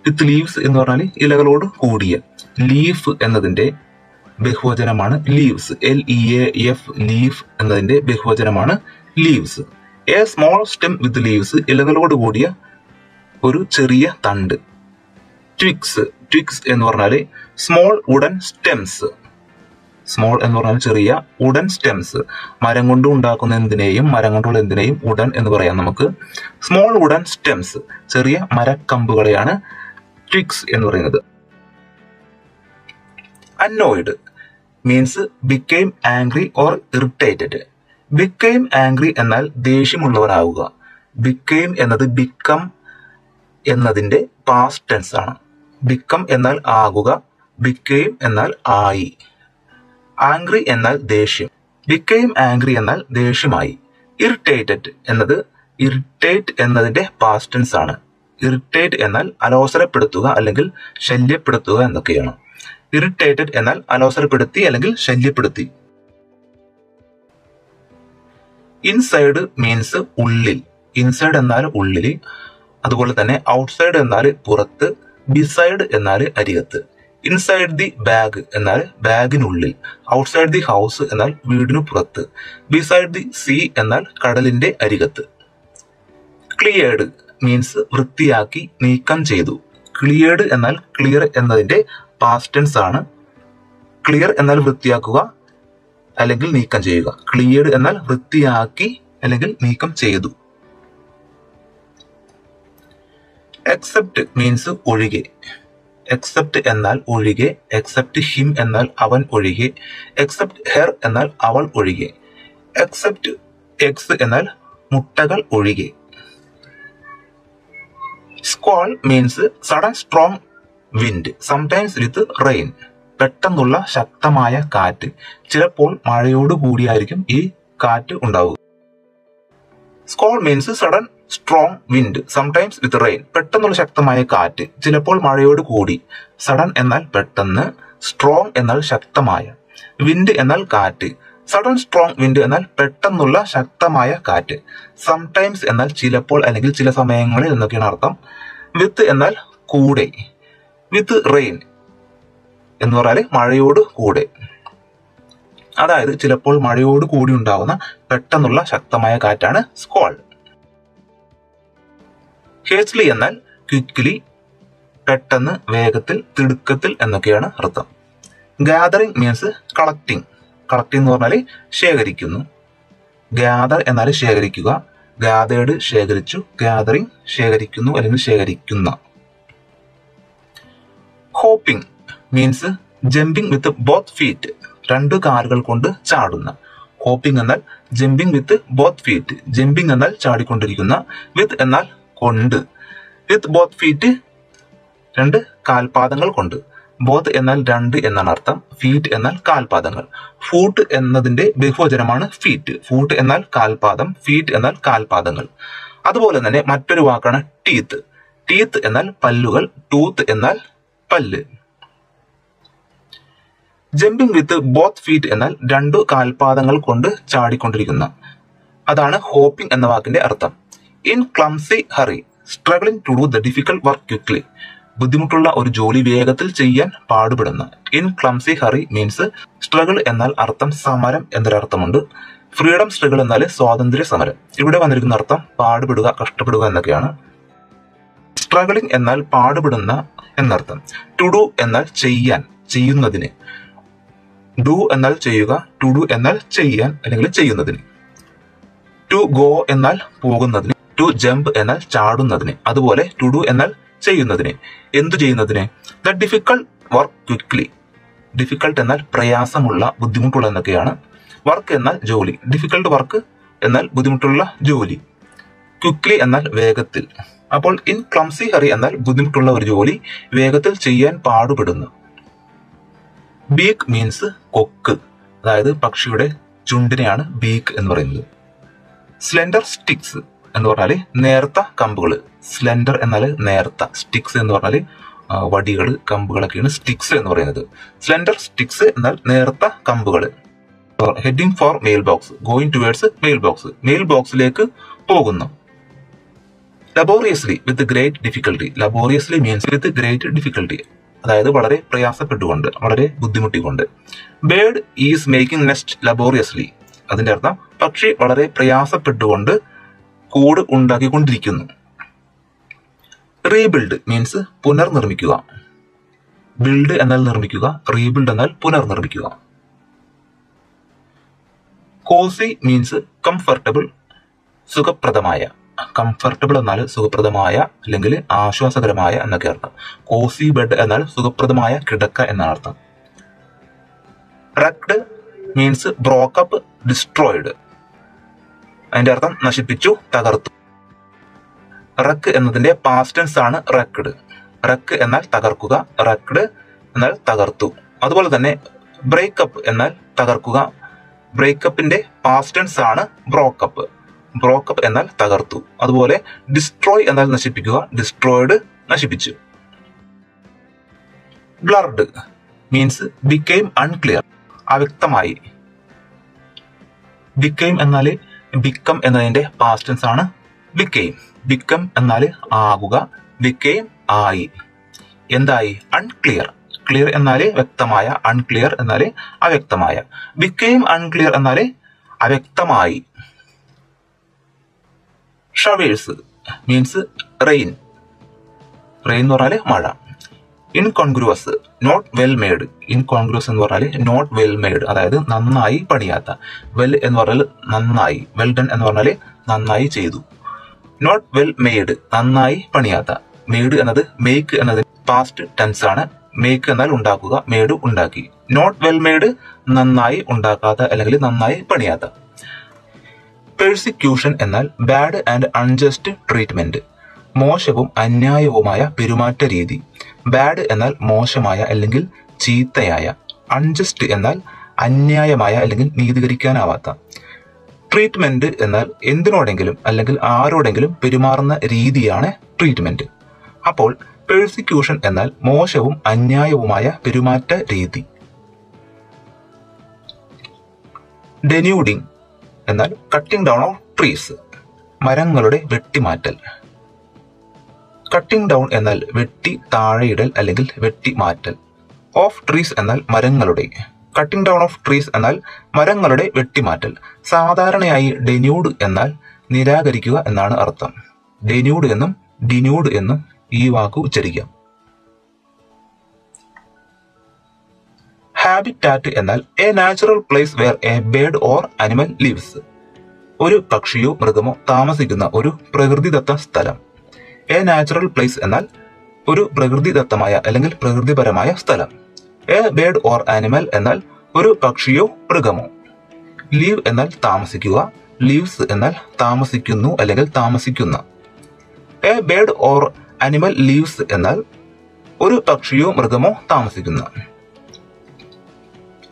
വിത്ത് ലീവ്സ് എന്ന് പറഞ്ഞാൽ ഇലകളോട് കൂടിയ. ലീഫ് എന്നതിന്റെ ബഹുവചനമാണ് ലീവ്സ്. LEAF, ലീഫ് എന്നതിന്റെ ബഹുവചനമാണ് leaves. A small stem with leaves, ഇലകളോട് കൂടിയ ഒരു ചെറിയ തണ്ട്. ട്വിക്സ്, ട്വിക്സ് എന്ന് പറഞ്ഞാൽ സ്മോൾ വുഡൻ സ്റ്റെംസ്. സ്മോൾ എന്ന് പറഞ്ഞാൽ ചെറിയ, വുഡൻ സ്റ്റെംസ് മരം കൊണ്ട് ഉണ്ടാക്കുന്ന എന്തിനേയും, മരം കൊണ്ടുള്ള എന്തിനേയും വുഡൻ എന്ന് പറയാം നമുക്ക്. സ്മോൾ വുഡൻ സ്റ്റെംസ് ചെറിയ മരക്കമ്പുകളെയാണ് ട്വിക്സ് എന്ന് പറയുന്നത്. Annoyed means became angry or irritated. Became angry എന്നാൽ ദേഷ്യമുള്ളവനാവുക. ബിക്കെയിം എന്നത് ബിക്കം എന്നതിന്റെ പാസ്റ്റ് ടെൻസ് ആണ്. ബിക്കം എന്നാൽ ആകുക, ബിക്കെയിം എന്നാൽ ആയി. ആംഗ്രി എന്നാൽ ദേഷ്യം. ബിക്കെയിം ആംഗ്രി എന്നാൽ ദേഷ്യമായി. ഇറിറ്റേറ്റഡ് എന്നത് ഇറിറ്റേറ്റ് എന്നതിന്റെ പാസ്റ്റ് ടെൻസ് ആണ്. ഇറിറ്റേറ്റ് എന്നാൽ അലോസരപ്പെടുത്തുക അല്ലെങ്കിൽ ശല്യപ്പെടുത്തുക എന്നൊക്കെയാണ്. ഇറിറ്റേറ്റഡ് എന്നാൽ അലോസരപ്പെടുത്തി അല്ലെങ്കിൽ ശല്യപ്പെടുത്തി. ഇൻസൈഡ് മീൻസ് ഉള്ളിൽ. ഇൻസൈഡ് എന്നാൽ ഉള്ളിൽ. അതുപോലെ തന്നെ ഔട്ട്സൈഡ് എന്നാൽ പുറത്ത്. ബിസൈഡ് എന്നാൽ അരികത്ത്. ഇൻസൈഡ് ദി ബാഗ് എന്നാൽ ബാഗിനുള്ളിൽ. ഔട്ട്സൈഡ് ദി ഹൗസ് എന്നാൽ വീടിനു പുറത്ത്. ബിസൈഡ് ദി സീ എന്നാൽ കടലിന്റെ അരികത്ത്. ക്ലിയേർഡ് മീൻസ് വൃത്തിയാക്കി, നീക്കം ചെയ്തു. ക്ലിയേർഡ് എന്നാൽ ക്ലിയർ എന്നതിന്റെ പാസ്റ്റ് ടെൻസ് ആണ്. ക്ലിയർ എന്നാൽ വൃത്തിയാക്കുക അല്ലെങ്കിൽ നീക്കം ചെയ്യുക. ക്ലിയേർഡ് എന്നാൽ വൃത്തിയാക്കി അല്ലെങ്കിൽ നീക്കം ചെയ്തു. എക്സെപ്റ്റ് മീൻസ് ഒഴികെ. എക്സെപ്റ്റ് എന്നാൽ ഒഴികെ, എക്സെപ്റ്റ് ഹിം എന്നാൽ അവൻ ഒഴികെ, എക്സെപ്റ്റ് ഹെർ എന്നാൽ അവൾ ഒഴികെ, എക്സെപ്റ്റ് എഗ്സ് എന്നാൽ മുട്ടകൾ ഒഴികെ. Squall means sudden strong wind sometimes with rain. പെട്ടെന്നുള്ള ശക്തമായ കാറ്റ്, ചിലപ്പോൾ മഴയോട് കൂടിയായിരിക്കും ഈ കാറ്റ് ഉണ്ടാവുക. Squall means sudden strong wind sometimes with rain. പെട്ടെന്നുള്ള ശക്തമായ കാറ്റ്, ചിലപ്പോൾ മഴയോട് കൂടി. സഡൻ എന്നാൽ പെട്ടെന്ന്, സ്ട്രോങ് എന്നാൽ ശക്തമായ, വിൻഡ് എന്നാൽ കാറ്റ്. സഡൻ സ്ട്രോങ് വിൻഡ് എന്നാൽ പെട്ടെന്നുള്ള ശക്തമായ കാറ്റ്. സംടൈംസ് എന്നാൽ ചിലപ്പോൾ അല്ലെങ്കിൽ ചില സമയങ്ങളിൽ എന്നൊക്കെയാണ് അർത്ഥം. വിത്ത് എന്നാൽ കൂടെ, വിത്ത് റെയിൻ എന്ന് പറഞ്ഞാൽ മഴയോട് കൂടെ. അതായത് ചിലപ്പോൾ മഴയോട് കൂടി ഉണ്ടാകുന്ന പെട്ടെന്നുള്ള ശക്തമായ കാറ്റാണ് സ്ക്വാൾ. ഹേസ്റ്റ്ലി എന്നാൽ ക്വിക്ക്ലി, പെട്ടെന്ന്, വേഗത്തിൽ, തിടുക്കത്തിൽ എന്നൊക്കെയാണ് അർത്ഥം. Gathering means collecting. കളക്ടിങ് എന്ന് പറഞ്ഞാൽ ശേഖരിക്കുന്നു. ഗ്യാദർ എന്നാൽ ശേഖരിക്കുക, ഗാദേർഡ് ശേഖരിച്ചു, ഗാദറിംഗ് ശേഖരിക്കുന്നു അല്ലെങ്കിൽ ശേഖരിക്കുന്ന. Hopping means jumping with both feet, രണ്ടു കാലുകൾ കൊണ്ട് ചാടുന്ന. ഹോപ്പിംഗ് എന്നാൽ jumping with both feet, jumping എന്നാൽ ചാടിക്കൊണ്ടിരിക്കുന്ന, വിത്ത് എന്നാൽ കൊണ്ട്, വിത്ത് ബോത്ത് ഫീറ്റ് രണ്ട് കാൽപാദങ്ങൾ കൊണ്ട്. ബോത്ത് എന്നാൽ രണ്ട് എന്നാണ് അർത്ഥം, ഫീറ്റ് എന്നാൽ കാൽപാദങ്ങൾ. ഫൂട്ട് എന്നതിന്റെ ബഹുവചനമാണ് ഫീറ്റ്. ഫൂട്ട് എന്നാൽ കാൽപാദം, ഫീറ്റ് എന്നാൽ കാൽപാദങ്ങൾ. അതുപോലെ തന്നെ മറ്റൊരു വാക്കാണ് ടീത്ത്. ടീത്ത് എന്നാൽ പല്ലുകൾ, ടൂത്ത് എന്നാൽ പല്ല്. ജമ്പിംഗ് വിത്ത് ബോത്ത് ഫീറ്റ് എന്നാൽ രണ്ടു കാൽപാദങ്ങൾ കൊണ്ട് ചാടിക്കൊണ്ടിരിക്കുന്ന. അതാണ് ഹോപ്പിംഗ് എന്ന വാക്കിന്റെ അർത്ഥം. In clumsy hurry, struggling to do the difficult work quickly. ബുദ്ധിമുട്ടുള്ള ഒരു ജോലി വേഗത്തിൽ ചെയ്യാൻ പാടുപെടുന്ന. In clumsy hurry means struggle എന്നാൽ അർത്ഥം സമരം എന്നൊരർത്ഥമുണ്ട്. ഫ്രീഡം സ്ട്രഗിൾ എന്നാൽ സ്വാതന്ത്ര്യ സമരം. ഇവിടെ വന്നിരിക്കുന്ന അർത്ഥം പാടുപെടുക, കഷ്ടപ്പെടുക എന്നൊക്കെയാണ്. സ്ട്രഗിളിംഗ് എന്നാൽ പാടുപെടുന്ന എന്നർത്ഥം. ടു ഡു എന്നാൽ ചെയ്യാൻ, ചെയ്യുന്നതിന്. ഡു എന്നാൽ ചെയ്യുക, ടു ഡു എന്നാൽ ചെയ്യാൻ അല്ലെങ്കിൽ ചെയ്യുന്നതിന്. ടു ഗോ എന്നാൽ പോകുന്നതിന്, ടു ജമ്പ് എന്നാൽ ചാടുന്നതിന്. അതുപോലെ ടു ഡു എന്നാൽ ചെയ്യുന്നതിന്. എന്തു ചെയ്യുന്നതിന്? The difficult work quickly. Difficult എന്നാൽ പ്രയാസമുള്ള, ബുദ്ധിമുട്ടുള്ള എന്നൊക്കെയാണ്. വർക്ക് എന്നാൽ ജോലി. ഡിഫിക്കൽട്ട് വർക്ക് എന്നാൽ ബുദ്ധിമുട്ടുള്ള ജോലി. ക്വിക്ക്ലി എന്നാൽ വേഗത്തിൽ. അപ്പോൾ ഇൻ ക്ലംസി ഹറി എന്നാൽ ബുദ്ധിമുട്ടുള്ള ഒരു ജോലി വേഗത്തിൽ ചെയ്യാൻ പാടുപെടുന്നു. ബീക്ക് മീൻസ് കൊക്ക്, അതായത് പക്ഷിയുടെ ചുണ്ടിനെയാണ് ബീക്ക് എന്ന് പറയുന്നത്. സ്ലെൻഡർ സ്റ്റിക്സ് എന്ന് പറഞ്ഞാല് നേർത്ത കമ്പുകൾ. സ്ലെൻഡർ എന്നാൽ നേർത്ത, സ്റ്റിക്സ് എന്ന് പറഞ്ഞാല് വടികൾ, കമ്പുകളൊക്കെയാണ് സ്റ്റിക്സ് എന്ന് പറയുന്നത്. സ്ലെൻഡർ സ്റ്റിക്സ് എന്നാൽ നേർത്ത കമ്പുകൾ. Heading for mail box, going towards mail box, mail ബോക്സിലേക്ക് പോകുന്നു. Laboriously with great difficulty. Laboriously means with great difficulty, അതായത് വളരെ പ്രയാസപ്പെട്ടുകൊണ്ട്, വളരെ ബുദ്ധിമുട്ടിക്കൊണ്ട്. Bird is making nest laboriously. അതിന്റെ അർത്ഥം പക്ഷി വളരെ പ്രയാസപ്പെട്ടുകൊണ്ട് കൂട് ഉണ്ടാക്കിക്കൊണ്ടിരിക്കുന്നു. റീബിൽഡ് മീൻസ് പുനർനിർമ്മിക്കുക. ബിൽഡ് എന്നാൽ നിർമ്മിക്കുക, റീബിൽഡ് എന്നാൽ പുനർനിർമ്മിക്കുക. കോസി മീൻസ് കംഫർട്ടബിൾ, സുഖപ്രദമായ. കംഫർട്ടബിൾ എന്നാൽ സുഖപ്രദമായ അല്ലെങ്കിൽ ആശ്വാസകരമായ എന്നൊക്കെ അർത്ഥം. കോസി ബെഡ് എന്നാൽ സുഖപ്രദമായ കിടക്ക എന്നാണ് അർത്ഥം. റക്ഡ് മീൻസ് ബ്രോക്കപ്പ്, ഡിസ്ട്രോയിഡ്. അതിന്റെ അർത്ഥം നശിപ്പിച്ചു, തകർത്തു. റക്ക് എന്നതിന്റെ പാസ്റ്റ് ടെൻസ് ആണ് റക്ഡ്. റക്ക് എന്നാൽ തകർക്കുക, റക്ഡ് എന്നാൽ തകർത്തു. അതുപോലെ തന്നെ ബ്രേക്കപ്പ് എന്നാൽ തകർക്കുക. ബ്രേക്കപ്പിന്റെ പാസ്റ്റ് ടെൻസ് ആണ് ബ്രോക്കപ്പ്. ബ്രോക്കപ്പ് എന്നാൽ തകർത്തു. അതുപോലെ ഡിസ്ട്രോയ് എന്നാൽ നശിപ്പിക്കുക, ഡിസ്ട്രോയിഡ് നശിപ്പിച്ചു. ബ്ലർഡ് മീൻസ് ബിക്കെയിം അൺക്ലിയർ, അവ്യക്തമായി. ബിക്കെയിം എന്നാൽ ബിക്കം എന്നതിന്റെ പാസ്റ്റ് ടെൻസ് ആണ് ബിക്കെയിം. ബിക്കം എന്നാൽ ആകുക, ബിക്കെയിം ആയി. എന്തായി? അൺക്ലിയർ. ക്ലിയർ എന്നാല് വ്യക്തമായ, അൺക്ലിയർ എന്നാല് അവ്യക്തമായ. ബിക്കെയിം അൺക്ലിയർ എന്നാല് അവ്യക്തമായി. Showers means rain. റെയിൻ എന്ന് പറഞ്ഞാല് മഴ. Incongruous, not well made. Incongruous എന്ന് പറഞ്ഞാല് നോട്ട് വെൽ മെയ്ഡ്, അതായത് നന്നായി പണിയാത്ത. വെൽ എന്ന് പറഞ്ഞാൽ നന്നായി, വെൽ ഡൺ എന്ന് പറഞ്ഞാല് നന്നായി ചെയ്തു. നോട്ട് വെൽ മെയ്ഡ്, നന്നായി പണിയാത്ത. മെയ്ഡ് എന്നത് മേക്ക് എന്നതിന് പാസ്റ്റ് ടെൻസ് ആണ്. മേക്ക് എന്നാൽ ഉണ്ടാക്കുക, മേഡ് ഉണ്ടാക്കി. നോട്ട് വെൽ മെയ്ഡ് നന്നായി ഉണ്ടാക്കാത്ത അല്ലെങ്കിൽ നന്നായി പണിയാത്ത. പെർസിക്യൂഷൻ എന്നാൽ ബാഡ് ആൻഡ് അൺജസ്റ്റ് ട്രീറ്റ്മെന്റ്, മോശവും അന്യായവുമായ പെരുമാറ്റ രീതി. ബാഡ് എന്നാൽ മോശമായ അല്ലെങ്കിൽ ചീത്തയായ. അൺജസ്റ്റ് എന്നാൽ അന്യായമായ അല്ലെങ്കിൽ നീതീകരിക്കാനാവാത്ത. ട്രീറ്റ്മെന്റ് എന്നാൽ എന്തിനോടെങ്കിലും അല്ലെങ്കിൽ ആരോടെങ്കിലും പെരുമാറുന്ന രീതിയാണ് ട്രീറ്റ്മെന്റ്. അപ്പോൾ പെർസിക്യൂഷൻ എന്നാൽ മോശവും അന്യായവുമായ പെരുമാറ്റ രീതി. ഡെന്യൂഡിങ് എന്നാൽ കട്ടിംഗ് ഡൗൺ ഓഫ് ട്രീസ്, മരങ്ങളുടെ വെട്ടിമാറ്റൽ. കട്ടിംഗ് ഡൗൺ എന്നാൽ വെട്ടി താഴെയിടൽ അല്ലെങ്കിൽ വെട്ടി മാറ്റൽ. ഓഫ് ട്രീസ് എന്നാൽ മരങ്ങളുടെ. കട്ടിംഗ് ഡൗൺ ഓഫ് ട്രീസ് എന്നാൽ മരങ്ങളുടെ വെട്ടിമാറ്റൽ. സാധാരണയായി ഡെന്യൂഡ് എന്നാൽ നിരാകരിക്കുക എന്നാണ് അർത്ഥം. ഡെന്യൂഡ് എന്നും ഡിന്യൂഡ് എന്നും ഈ വാക്ക് ഉച്ചരിക്കാം. ഹാബിറ്റാറ്റ് എന്നാൽ A natural place where A bird or animal lives, ഒരു പക്ഷിയോ മൃഗമോ താമസിക്കുന്ന ഒരു പ്രകൃതിദത്ത സ്ഥലം. എ നാച്ചുറൽ പ്ലേസ് എന്നാൽ ഒരു പ്രകൃതിദത്തമായ അല്ലെങ്കിൽ പ്രകൃതിപരമായ സ്ഥലം. എ ബേർഡ് ഓർ ആനിമൽ എന്നാൽ ഒരു പക്ഷിയോ മൃഗമോ. ലീവ് എന്നാൽ താമസിക്കുക, ലീവ്സ് എന്നാൽ താമസിക്കുന്നു അല്ലെങ്കിൽ താമസിക്കുന്ന. A bird or animal leaves എന്നാൽ ഒരു പക്ഷിയോ മൃഗമോ താമസിക്കുന്ന.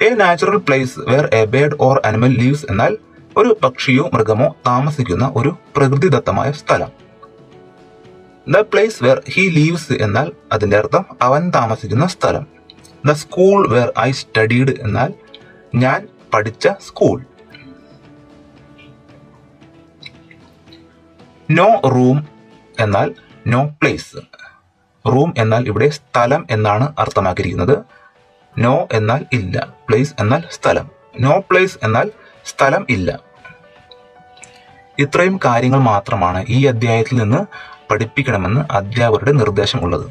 A natural place where A bird or animal leaves എന്നാൽ ഒരു പക്ഷിയോ മൃഗമോ താമസിക്കുന്ന ഒരു പ്രകൃതിദത്തമായ സ്ഥലം. The place where he leaves എന്നാൽ അതിന്റെ അർത്ഥം അവൻ താമസിക്കുന്ന സ്ഥലം. The school where I studied എന്നാൽ ഞാൻ പഠിച്ച സ്കൂൾ. നോ റൂം എന്നാൽ നോ പ്ലേസ്. റൂം എന്നാൽ ഇവിടെ സ്ഥലം എന്നാണ് അർത്ഥമാക്കിയിരിക്കുന്നത്. നോ എന്നാൽ ഇല്ല, പ്ലേസ് എന്നാൽ സ്ഥലം. നോ പ്ലേസ് എന്നാൽ സ്ഥലം ഇല്ല. ഇത്രയും കാര്യങ്ങൾ മാത്രമാണ് ഈ അധ്യായത്തിൽ നിന്ന് പഠിപ്പിക്കണമെന്ന് അധ്യാപകരുടെ നിർദ്ദേശമുള്ളത്.